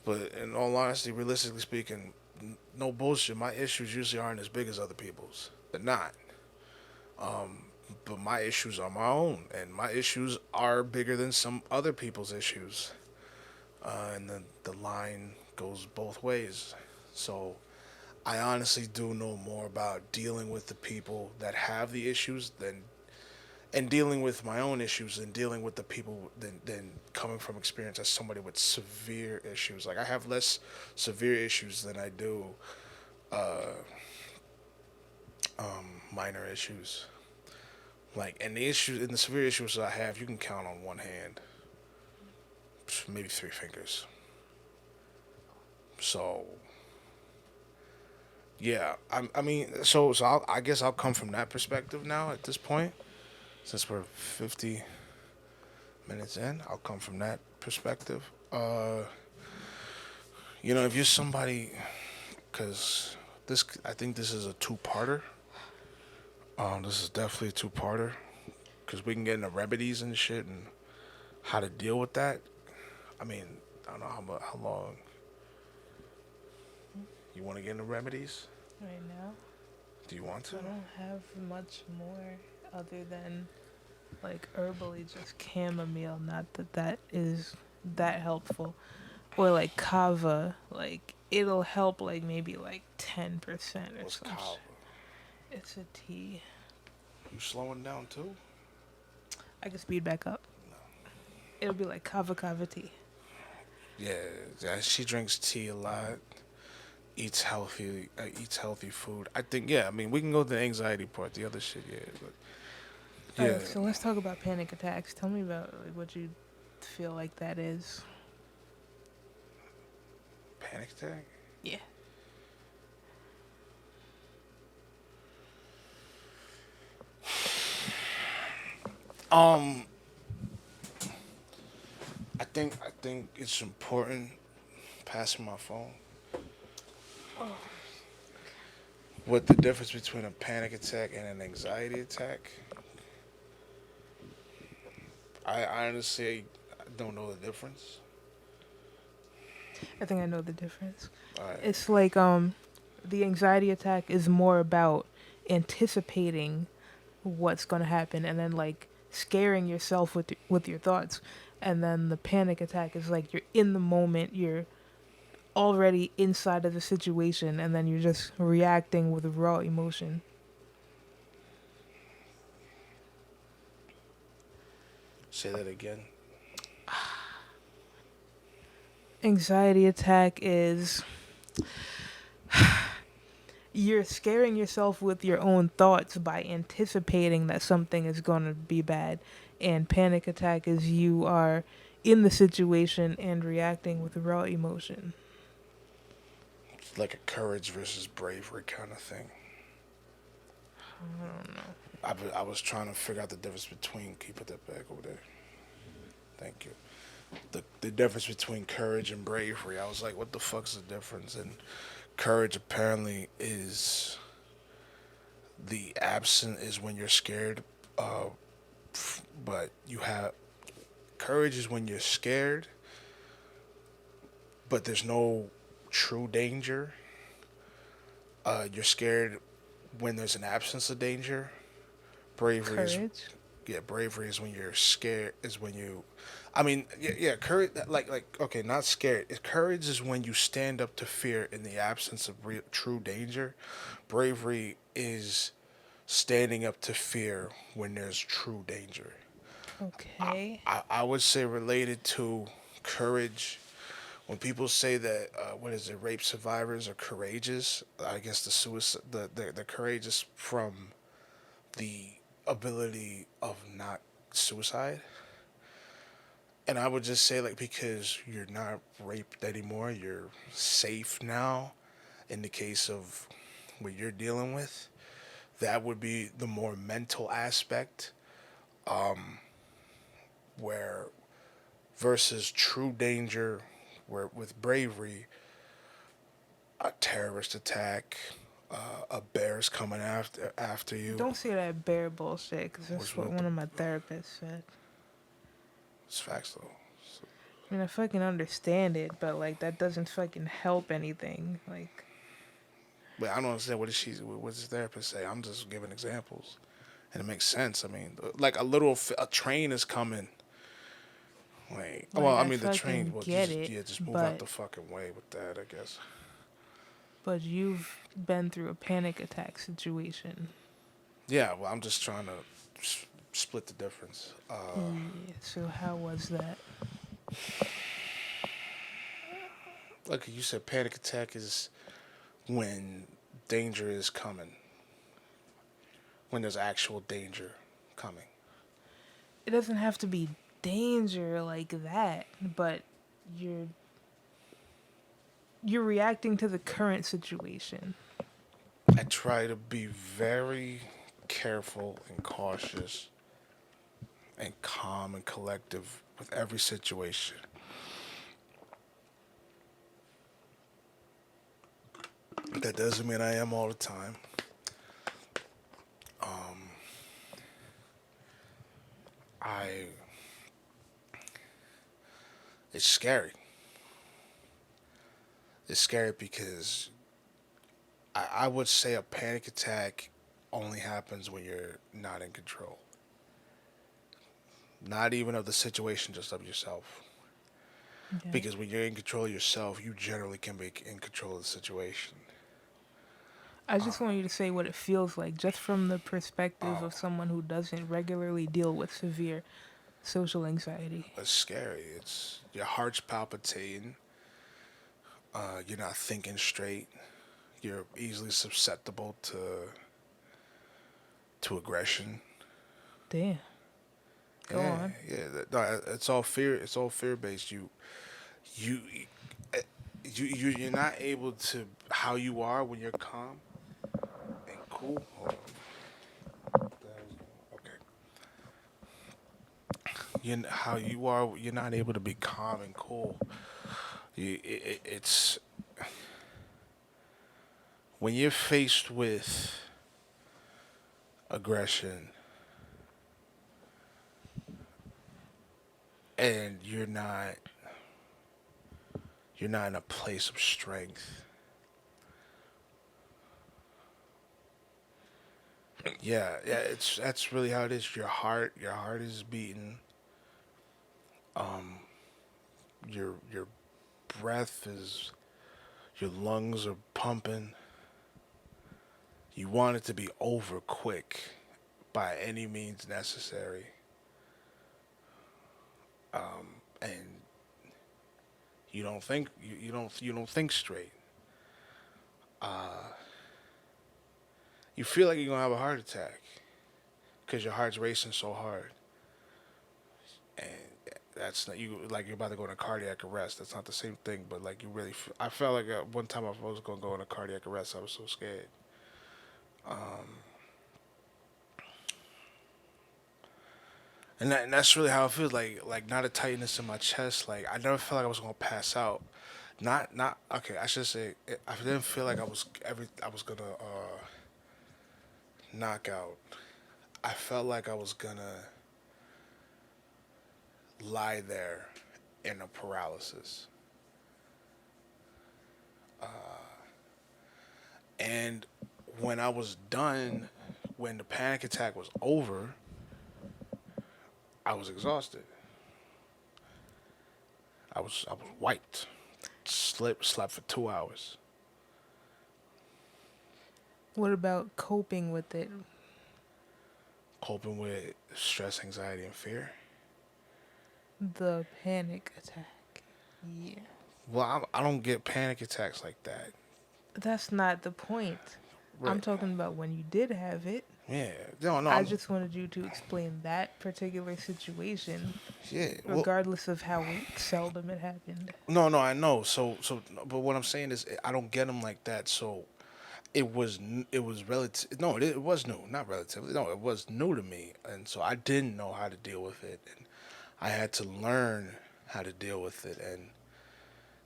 but in all honesty, realistically speaking, no bullshit. My issues usually aren't as big as other people's. They're not. But my issues are my own, and my issues are bigger than some other people's issues. And the line goes both ways. So I honestly do know more about dealing with the people that have the issues than and dealing with my own issues and dealing with the people than coming from experience as somebody with severe issues. Like I have less severe issues than I do minor issues. Like and the issues and the severe issues that I have, you can count on one hand, maybe three fingers. So yeah, I mean, I guess I'll come from that perspective now at this point, since we're 50 minutes in. I'll come from that perspective. If you're somebody, because I think this is a two-parter. This is definitely a two-parter, because we can get into remedies and shit and how to deal with that. I mean, I don't know how long you want to get into remedies. Right now, Do you want to? I don't have much more other than like herbally just chamomile. Not that that is that helpful, or like kava. Like it'll help like maybe like 10% or What's something. kava? It's a tea. You slowing down too? I can speed back up. It'll be like kava tea. Yeah, she drinks tea a lot. Eats healthy food. I think yeah. I mean, we can go to the anxiety part. The other shit, yeah. But yeah, Alright, so let's talk about panic attacks. Tell me about like what you feel like that is. panic attack. Yeah. Um, I think it's important. Passing my phone. What the difference between a panic attack and an anxiety attack? I honestly don't know the difference. I think I know the difference. All right. It's like the anxiety attack is more about anticipating what's going to happen and then like scaring yourself with your thoughts. And then the panic attack is like you're in the moment, you're already inside of the situation and then you're just reacting with raw emotion. Say that again. Anxiety attack is you're scaring yourself with your own thoughts by anticipating that something is going to be bad. And panic attack is you are in the situation and reacting with raw emotion. It's like a courage versus bravery kind of thing. I don't know. I was trying to figure out the difference between. Can you put that back over there? Thank you. The difference between courage and bravery. I was like, what the fuck's the difference? And courage apparently is the absent is when you're scared, uh, but you have courage is when you're scared, but there's no true danger. You're scared when there's an absence of danger. Bravery is Courage? yeah, bravery is when you're scared. Is when you, I mean, yeah, courage. Like, okay, not scared. Courage is when you stand up to fear in the absence of true danger. Bravery is standing up to fear when there's true danger. Okay. I would say related to courage. When people say that, what is it, rape survivors are courageous, I guess the courageous from the ability of not suicide. And I would just say, like, because you're not raped anymore, you're safe now. In the case of what you're dealing with, that would be the more mental aspect, where versus true danger, where with bravery, a terrorist attack, a bear's coming after you. Don't say that bear bullshit, because that's Which what what one the of my therapists said. it's facts though. So, I mean, I fucking understand it, but like that doesn't fucking help anything. Like, but I don't understand what does the therapist say. I'm just giving examples, and it makes sense. I mean, like a train is coming. Like, well, like I I mean the train. fucking Well, get it, just move out but the fucking way with that, I guess. you've been through a panic attack situation. Yeah, well, I'm just trying to split the difference. Yeah. So how was that? Like you said, panic attack is when danger is coming, when there's actual danger coming. It doesn't have to be danger like that, but you're you're reacting to the current situation. I try to be very careful and cautious and calm and collective with every situation. That doesn't mean I am all the time. I it's scary. It's scary because I would say a panic attack only happens when you're not in control. Not even of the situation, just of yourself. Okay. Because when you're in control of yourself, you generally can be in control of the situation. I just want you to say what it feels like, just from the perspective Oh, of someone who doesn't regularly deal with severe social anxiety. it's scary. It's your heart's palpitating. You're not thinking straight. You're easily susceptible to aggression. Damn. Go Yeah, on. yeah. No, it's all fear. It's all fear based. You, eh, you're not able to how you are when you're calm and cool. Hold on. What the hell is going- Okay. How you are. You're not able to be calm and cool. It's when you're faced with aggression and you're not in a place of strength. Yeah, yeah, it's that's really how it is. Your heart is beating. Your breath is, your lungs are pumping. You want it to be over quick, by any means necessary. And you don't think straight. you feel like you're gonna have a heart attack because your heart's racing so hard, and that's not you like you're about to go into cardiac arrest. That's not the same thing, but like you really. I felt like one time I was gonna go into cardiac arrest. I was so scared. And that's really how it feels. Like not a tightness in my chest. Like I never felt like I was gonna pass out. Not okay. I should say I didn't feel like I was gonna knock out. I felt like I was gonna lie there in a paralysis. And when I was done, when the panic attack was over, I was exhausted. I was wiped. Slept for 2 hours. What about coping with it? Coping with stress, anxiety, and fear. The panic attack. Yeah. Well, I don't get panic attacks like that. That's not the point. I'm Right. talking about when you did have it. Yeah. No. I just wanted you to explain that particular situation, Yeah. Well, regardless of how seldom it happened. no. I know. But what I'm saying is, I don't get them like that. So, it was relative. No, it was new. Not relatively. No, it was new to me, and so I didn't know how to deal with it, and I had to learn how to deal with it, and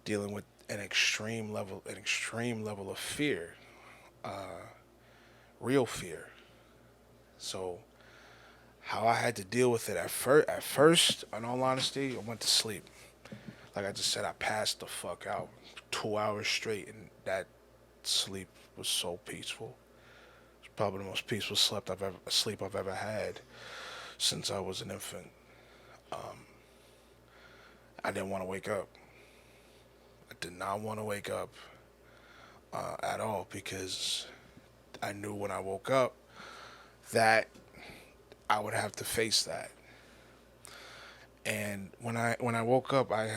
dealing with an extreme level of fear, real fear. So how I had to deal with it at first, in all honesty, I went to sleep. Like I just said, I passed the fuck out 2 hours straight, and that sleep was so peaceful. It's probably the most peaceful sleep I've ever had since I was an infant. I didn't want to wake up. I did not want to wake up at all because I knew when I woke up that I would have to face that. And when I woke up, I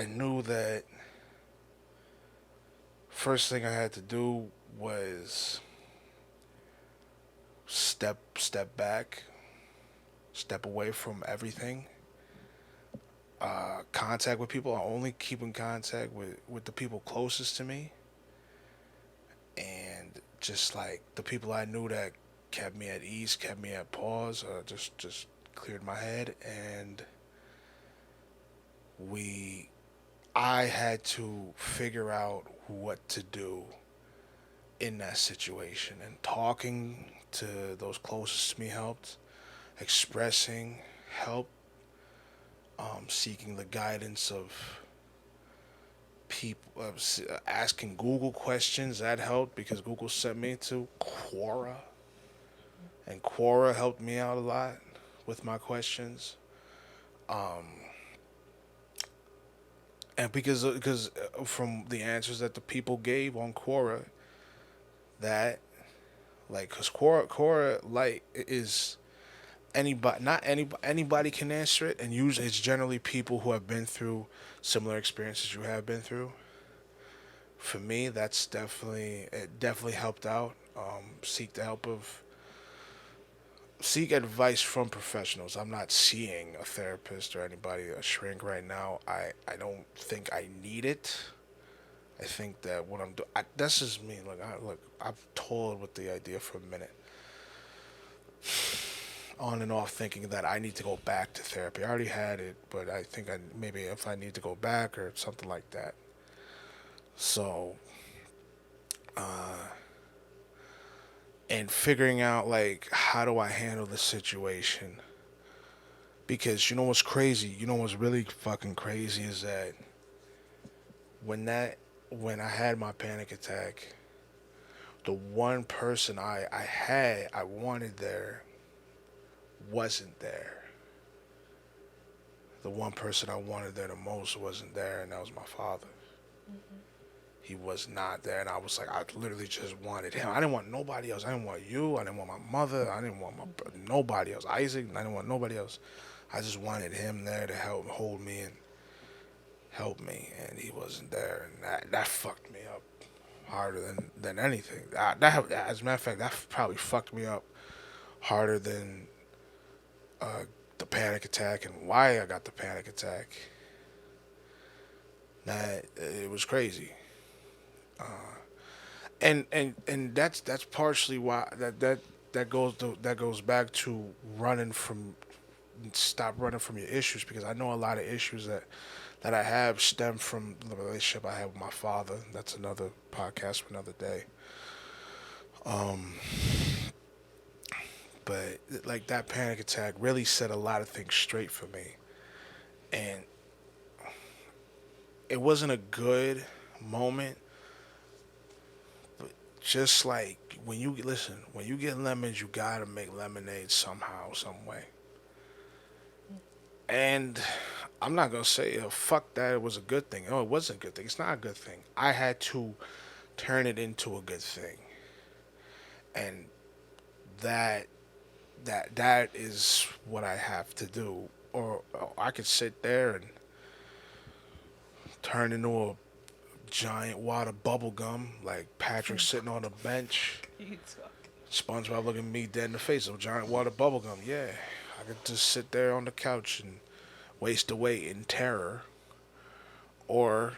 knew that first thing I had to do was step back, step away from everything. Contact with people. I only keep in contact with the people closest to me, and just like the people I knew that kept me at ease, kept me at pause, just cleared my head, and we I had to figure out what to do in that situation, and talking to those closest to me helped. Expressing helped. Seeking the guidance of people, asking Google questions, that helped because Google sent me to Quora, and Quora helped me out a lot with my questions. And because from the answers that the people gave on Quora, that like because Quora like is anybody not anybody can answer it, and usually it's generally people who have been through similar experiences you have been through. For me, it definitely helped out. Seek advice from professionals. I'm not seeing a therapist or anybody, a shrink right now. I don't think I need it. I think that what I'm doing, that's just me. I've toyed with the idea for a minute, on and off, thinking that I need to go back to therapy. I already had it, but I think maybe if I need to go back or something like that. So, and figuring out like how do I handle the situation, because you know what's crazy, you know what's really fucking crazy is that when I had my panic attack, the one person I wanted there wasn't there. The one person I wanted there the most wasn't there, and that was my father. He was not there, and I was like, I literally just wanted him. I didn't want nobody else. I didn't want you. I didn't want my mother. I didn't want nobody else. Isaac. I didn't want nobody else. I just wanted him there to help hold me and help me, and he wasn't there, and that fucked me up harder than anything. As a matter of fact, that probably fucked me up harder than the panic attack and why I got the panic attack. That it was crazy, and that's partially why that goes back to running from stop running from your issues, because I know a lot of issues that I have stem from the relationship I have with my father. That's another podcast for another day. But like that panic attack really set a lot of things straight for me, and it wasn't a good moment. But just like when you get lemons, you gotta make lemonade somehow, some way. And I'm not gonna say fuck that it was a good thing. Oh, it wasn't a good thing. It's not a good thing. I had to turn it into a good thing, and that that is what I have to do. Or I could sit there and turn into a giant wad of bubble gum, like Patrick sitting on a bench. You talk. SpongeBob looking at me dead in the face. A giant wad of bubble gum. Yeah, I could just sit there on the couch and waste away in terror, or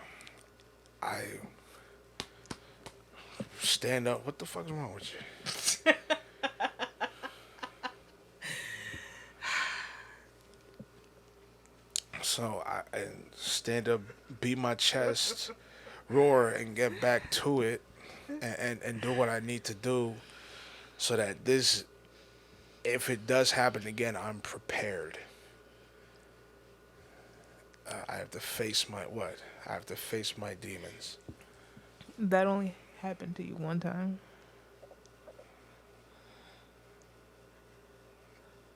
I stand up. What the fuck is wrong with you? So I stand up, beat my chest, roar, and get back to it, and do what I need to do, so that this, if it does happen again, I'm prepared. I have to face my what? I have to face my demons. That only happened to you one time.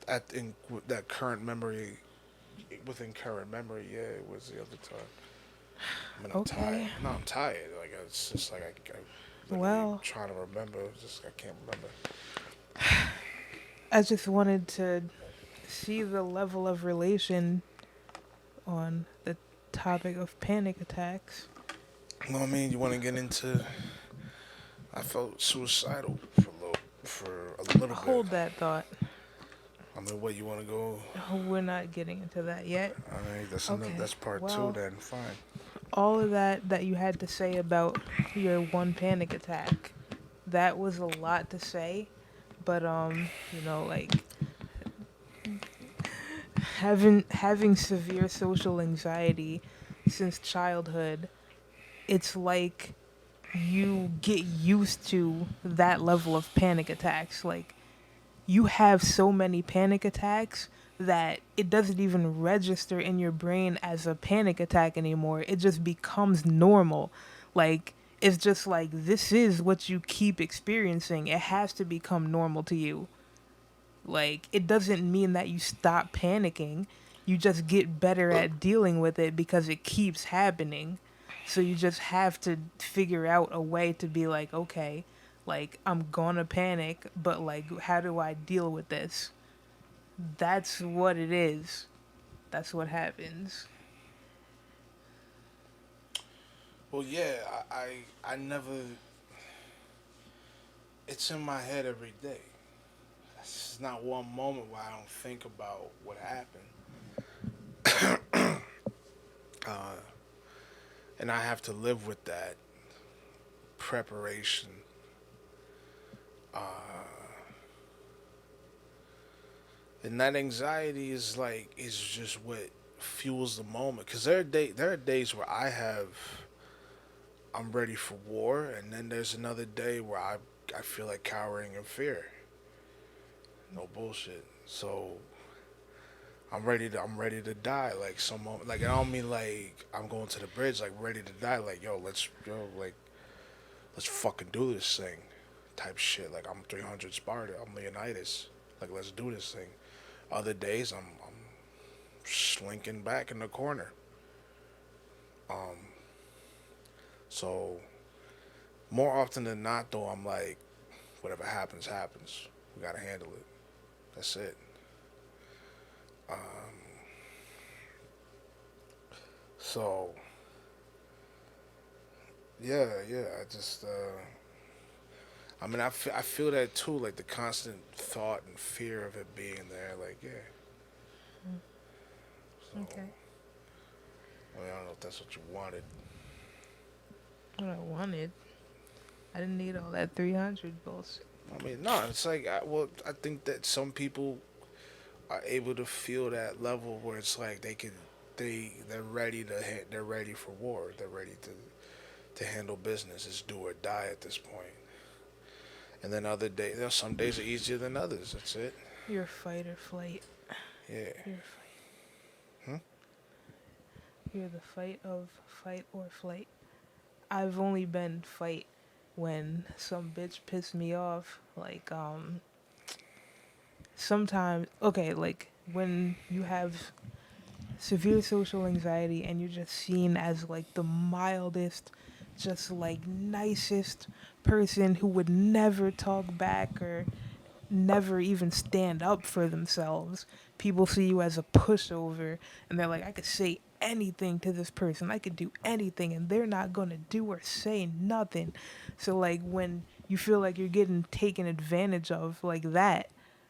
That current memory, within current memory, yeah, it was the other time. I mean, I'm Okay. tired. No, I'm tired. Like it's just like I literally Well, trying to remember. It's just I can't remember. I just wanted to see the level of relation on the topic of panic attacks. No, I mean, you want to get into? I felt suicidal for a little Hold bit. that thought. I mean, what you want to go? We're not getting into that yet. All right, Okay, that's part well- 2. Then fine. All of that you had to say about your one panic attack, that was a lot to say. But like having severe social anxiety since childhood, it's like you get used to that level of panic attacks. Like you have so many panic attacks that it doesn't even register in your brain as a panic attack anymore. It just becomes normal. Like it's just like this is what you keep experiencing. It has to become normal to you. Like it doesn't mean that you stop panicking. You just get better at dealing with it because it keeps happening. So you just have to figure out a way to be like, okay, like I'm gonna panic, but like how do I deal with this? That's what it is. That's what happens. Well, yeah, I never. It's in my head every day. It's not one moment where I don't think about what happened. uh, and I have to live with that preparation. Uh, and that anxiety is just what fuels the moment. Cause there are days where I'm ready for war, and then there's another day where I feel like cowering in fear. No bullshit. So I'm ready to die. Like some moment, like I don't mean like I'm going to the bridge, like ready to die. Like let's fucking do this thing, type shit. Like I'm 300 Sparta. I'm Leonidas. Like let's do this thing. Other days I'm slinking back in the corner. So more often than not, though, I'm like, whatever happens, happens. We gotta handle it. That's it. So yeah. I just, I mean, I feel that too, like the constant thought and fear of it being there. Like, yeah. So, Okay. I mean, I don't know if that's what you wanted. What I wanted. I didn't need all that 300 bullshit. I mean, no, it's like, well, I think that some people are able to feel that level where it's like they're ready they're ready for war. They're ready to handle business. It's do or die at this point. And then other days, some days are easier than others. That's it. You're fight or flight. Yeah. You're Hmm? you're the fight of fight or flight. I've only been fight when some bitch pissed me off. Like sometimes okay, like when you have severe social anxiety and you're just seen as like the mildest, just like nicest person who would never talk back or never even stand up for themselves. People see you as a pushover and they're like, I could say anything to this person. I could do anything and they're not going to do or say nothing. So like when you feel like you're getting taken advantage of like that,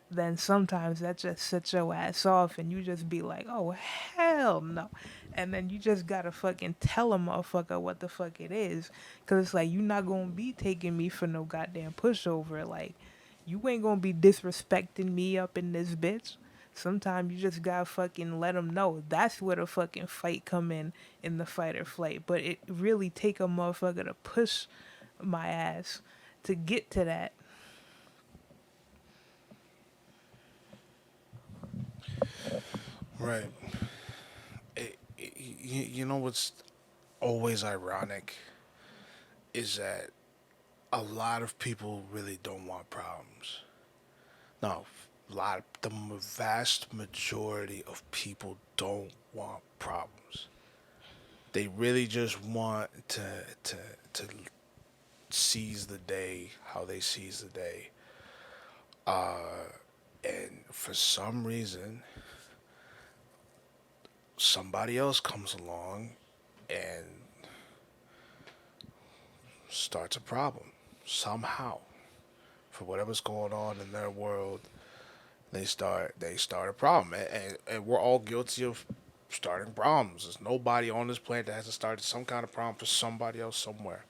then sometimes that just sets your ass off and you just be like, oh, hell no. And then you just gotta fucking tell a motherfucker what the fuck it is. Cause it's like, you not gonna be taking me for no goddamn pushover. Like, you ain't gonna be disrespecting me up in this bitch. Sometimes you just gotta fucking let them know. That's where the fucking fight come in the fight or flight. But it really take a motherfucker to push my ass to get to that. Right. You know what's always ironic is that a lot of people really don't want problems. No, the vast majority of people don't want problems. They really just want to seize the day how they seize the day. And for some reason, somebody else comes along and starts a problem somehow. For whatever's going on in their world, they start a problem, and we're all guilty of starting problems. There's nobody on this planet that hasn't started some kind of problem for somebody else somewhere.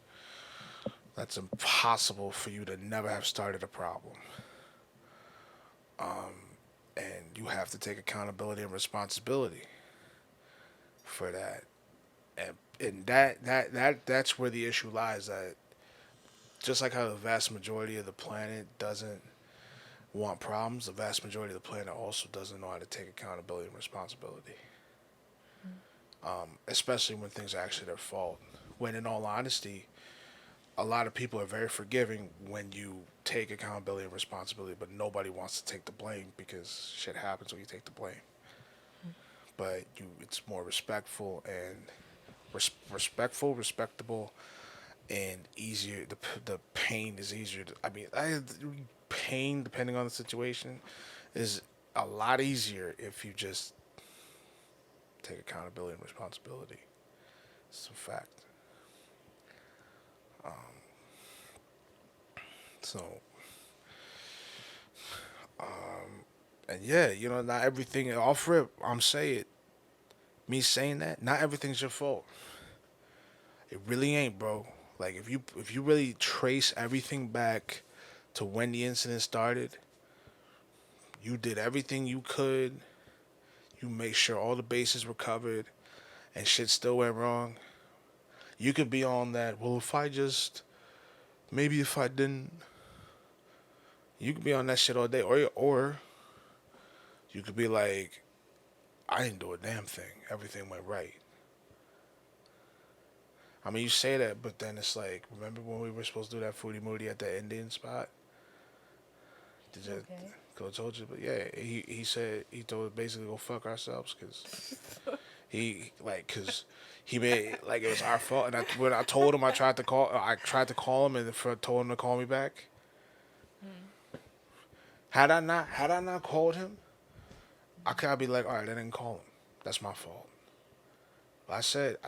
That's impossible for you to never have started a problem. And you have to take accountability and responsibility for that. And that's where the issue lies. That just like how the vast majority of the planet doesn't want problems, the vast majority of the planet also doesn't know how to take accountability and responsibility. Especially when things are actually their fault. When, in all honesty, a lot of people are very forgiving when you take accountability and responsibility, but nobody wants to take the blame because shit happens when you take the blame. But it's more respectful and respectable, and easier. The pain is easier. Pain, depending on the situation, is a lot easier if you just take accountability and responsibility. It's a fact. So, and yeah, not everything off rip. I'm saying, me saying that, not everything's your fault. It really ain't, bro. Like if you really trace everything back to when the incident started, you did everything you could. You make sure all the bases were covered, and shit still went wrong. You could be on that. Well, maybe if I didn't, you could be on that shit all day, or you could be like, I didn't do a damn thing. Everything went right. I mean, you say that, but then it's like, remember when we were supposed to do that foodie moody at the Indian spot? Did you? Okay. Go told you, but yeah, he said he told us basically go fuck ourselves because he made like it was our fault. And when I told him, I tried to call him and told him to call me back. Had I not called him, I could be like, all right, I didn't call him. That's my fault. I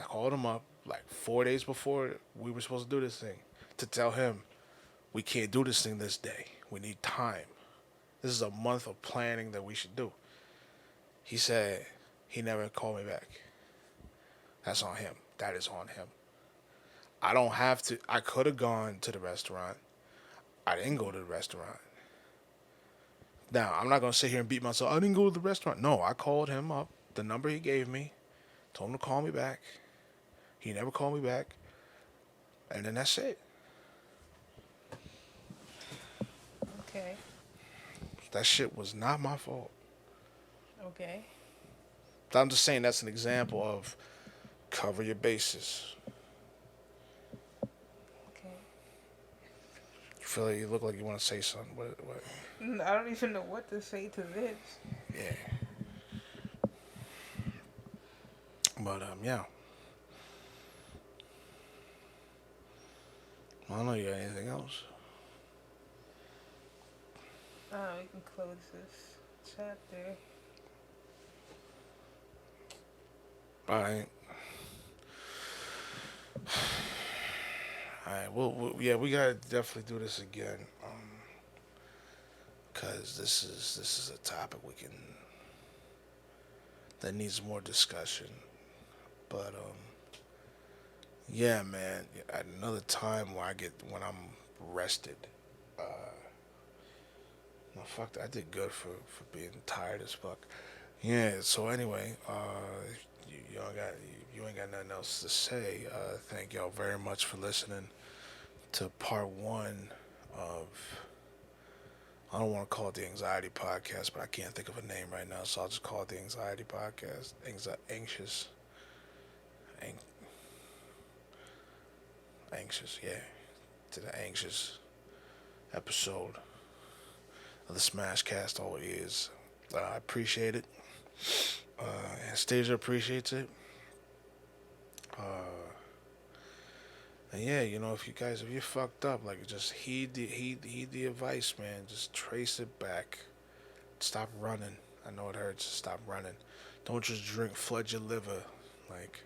called him up. like 4 days before we were supposed to do this thing, to tell him we can't do this thing this day. We need time. This is a month of planning that we should do. He said he never called me back. That's on him. That is on him. I don't have to. I could have gone to the restaurant. I didn't go to the restaurant. Now, I'm not going to sit here and beat myself. I didn't go to the restaurant. No, I called him up, the number he gave me, told him to call me back. He never called me back. And then that's it. Okay. That shit was not my fault. Okay. I'm just saying that's an example of cover your bases. Okay. You feel like you look like you want to say something. What? I don't even know what to say to this. Yeah. But, yeah. I don't know, you got anything else? We can close this chapter. Alright. Alright, we gotta definitely do this again. Cause this is a topic that needs more discussion. But yeah, man, at another time when I'm rested. No, fuck that. I did good for being tired as fuck. Yeah, so anyway, you ain't got nothing else to say. Thank y'all very much for listening to part 1 of, I don't want to call it the Anxiety Podcast, but I can't think of a name right now, so I'll just call it the Anxiety Podcast. Anxious, yeah. To the anxious episode of the Smashcast, all it is. I appreciate it. Anastasia appreciates it. And yeah, if you're fucked up, like, just heed the advice, man. Just trace it back. Stop running. I know it hurts. Stop running. Don't just drink, flood your liver. Like,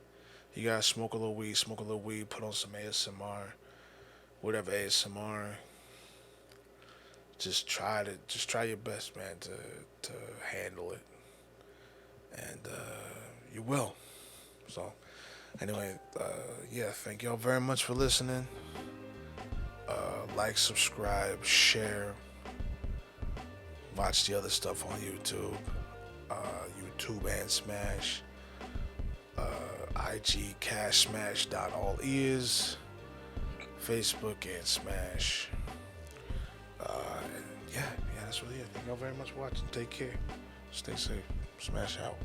you gotta smoke a little weed, put on some ASMR, whatever ASMR. Just try your best, man, to handle it. And you will. So anyway, yeah, thank y'all very much for listening. Like, subscribe, share, watch the other stuff on YouTube, and Smash, IG CashSmash.allears, Facebook and Smash. And yeah, that's really it. Thank y'all very much for watching. Take care. Stay safe. Smash out.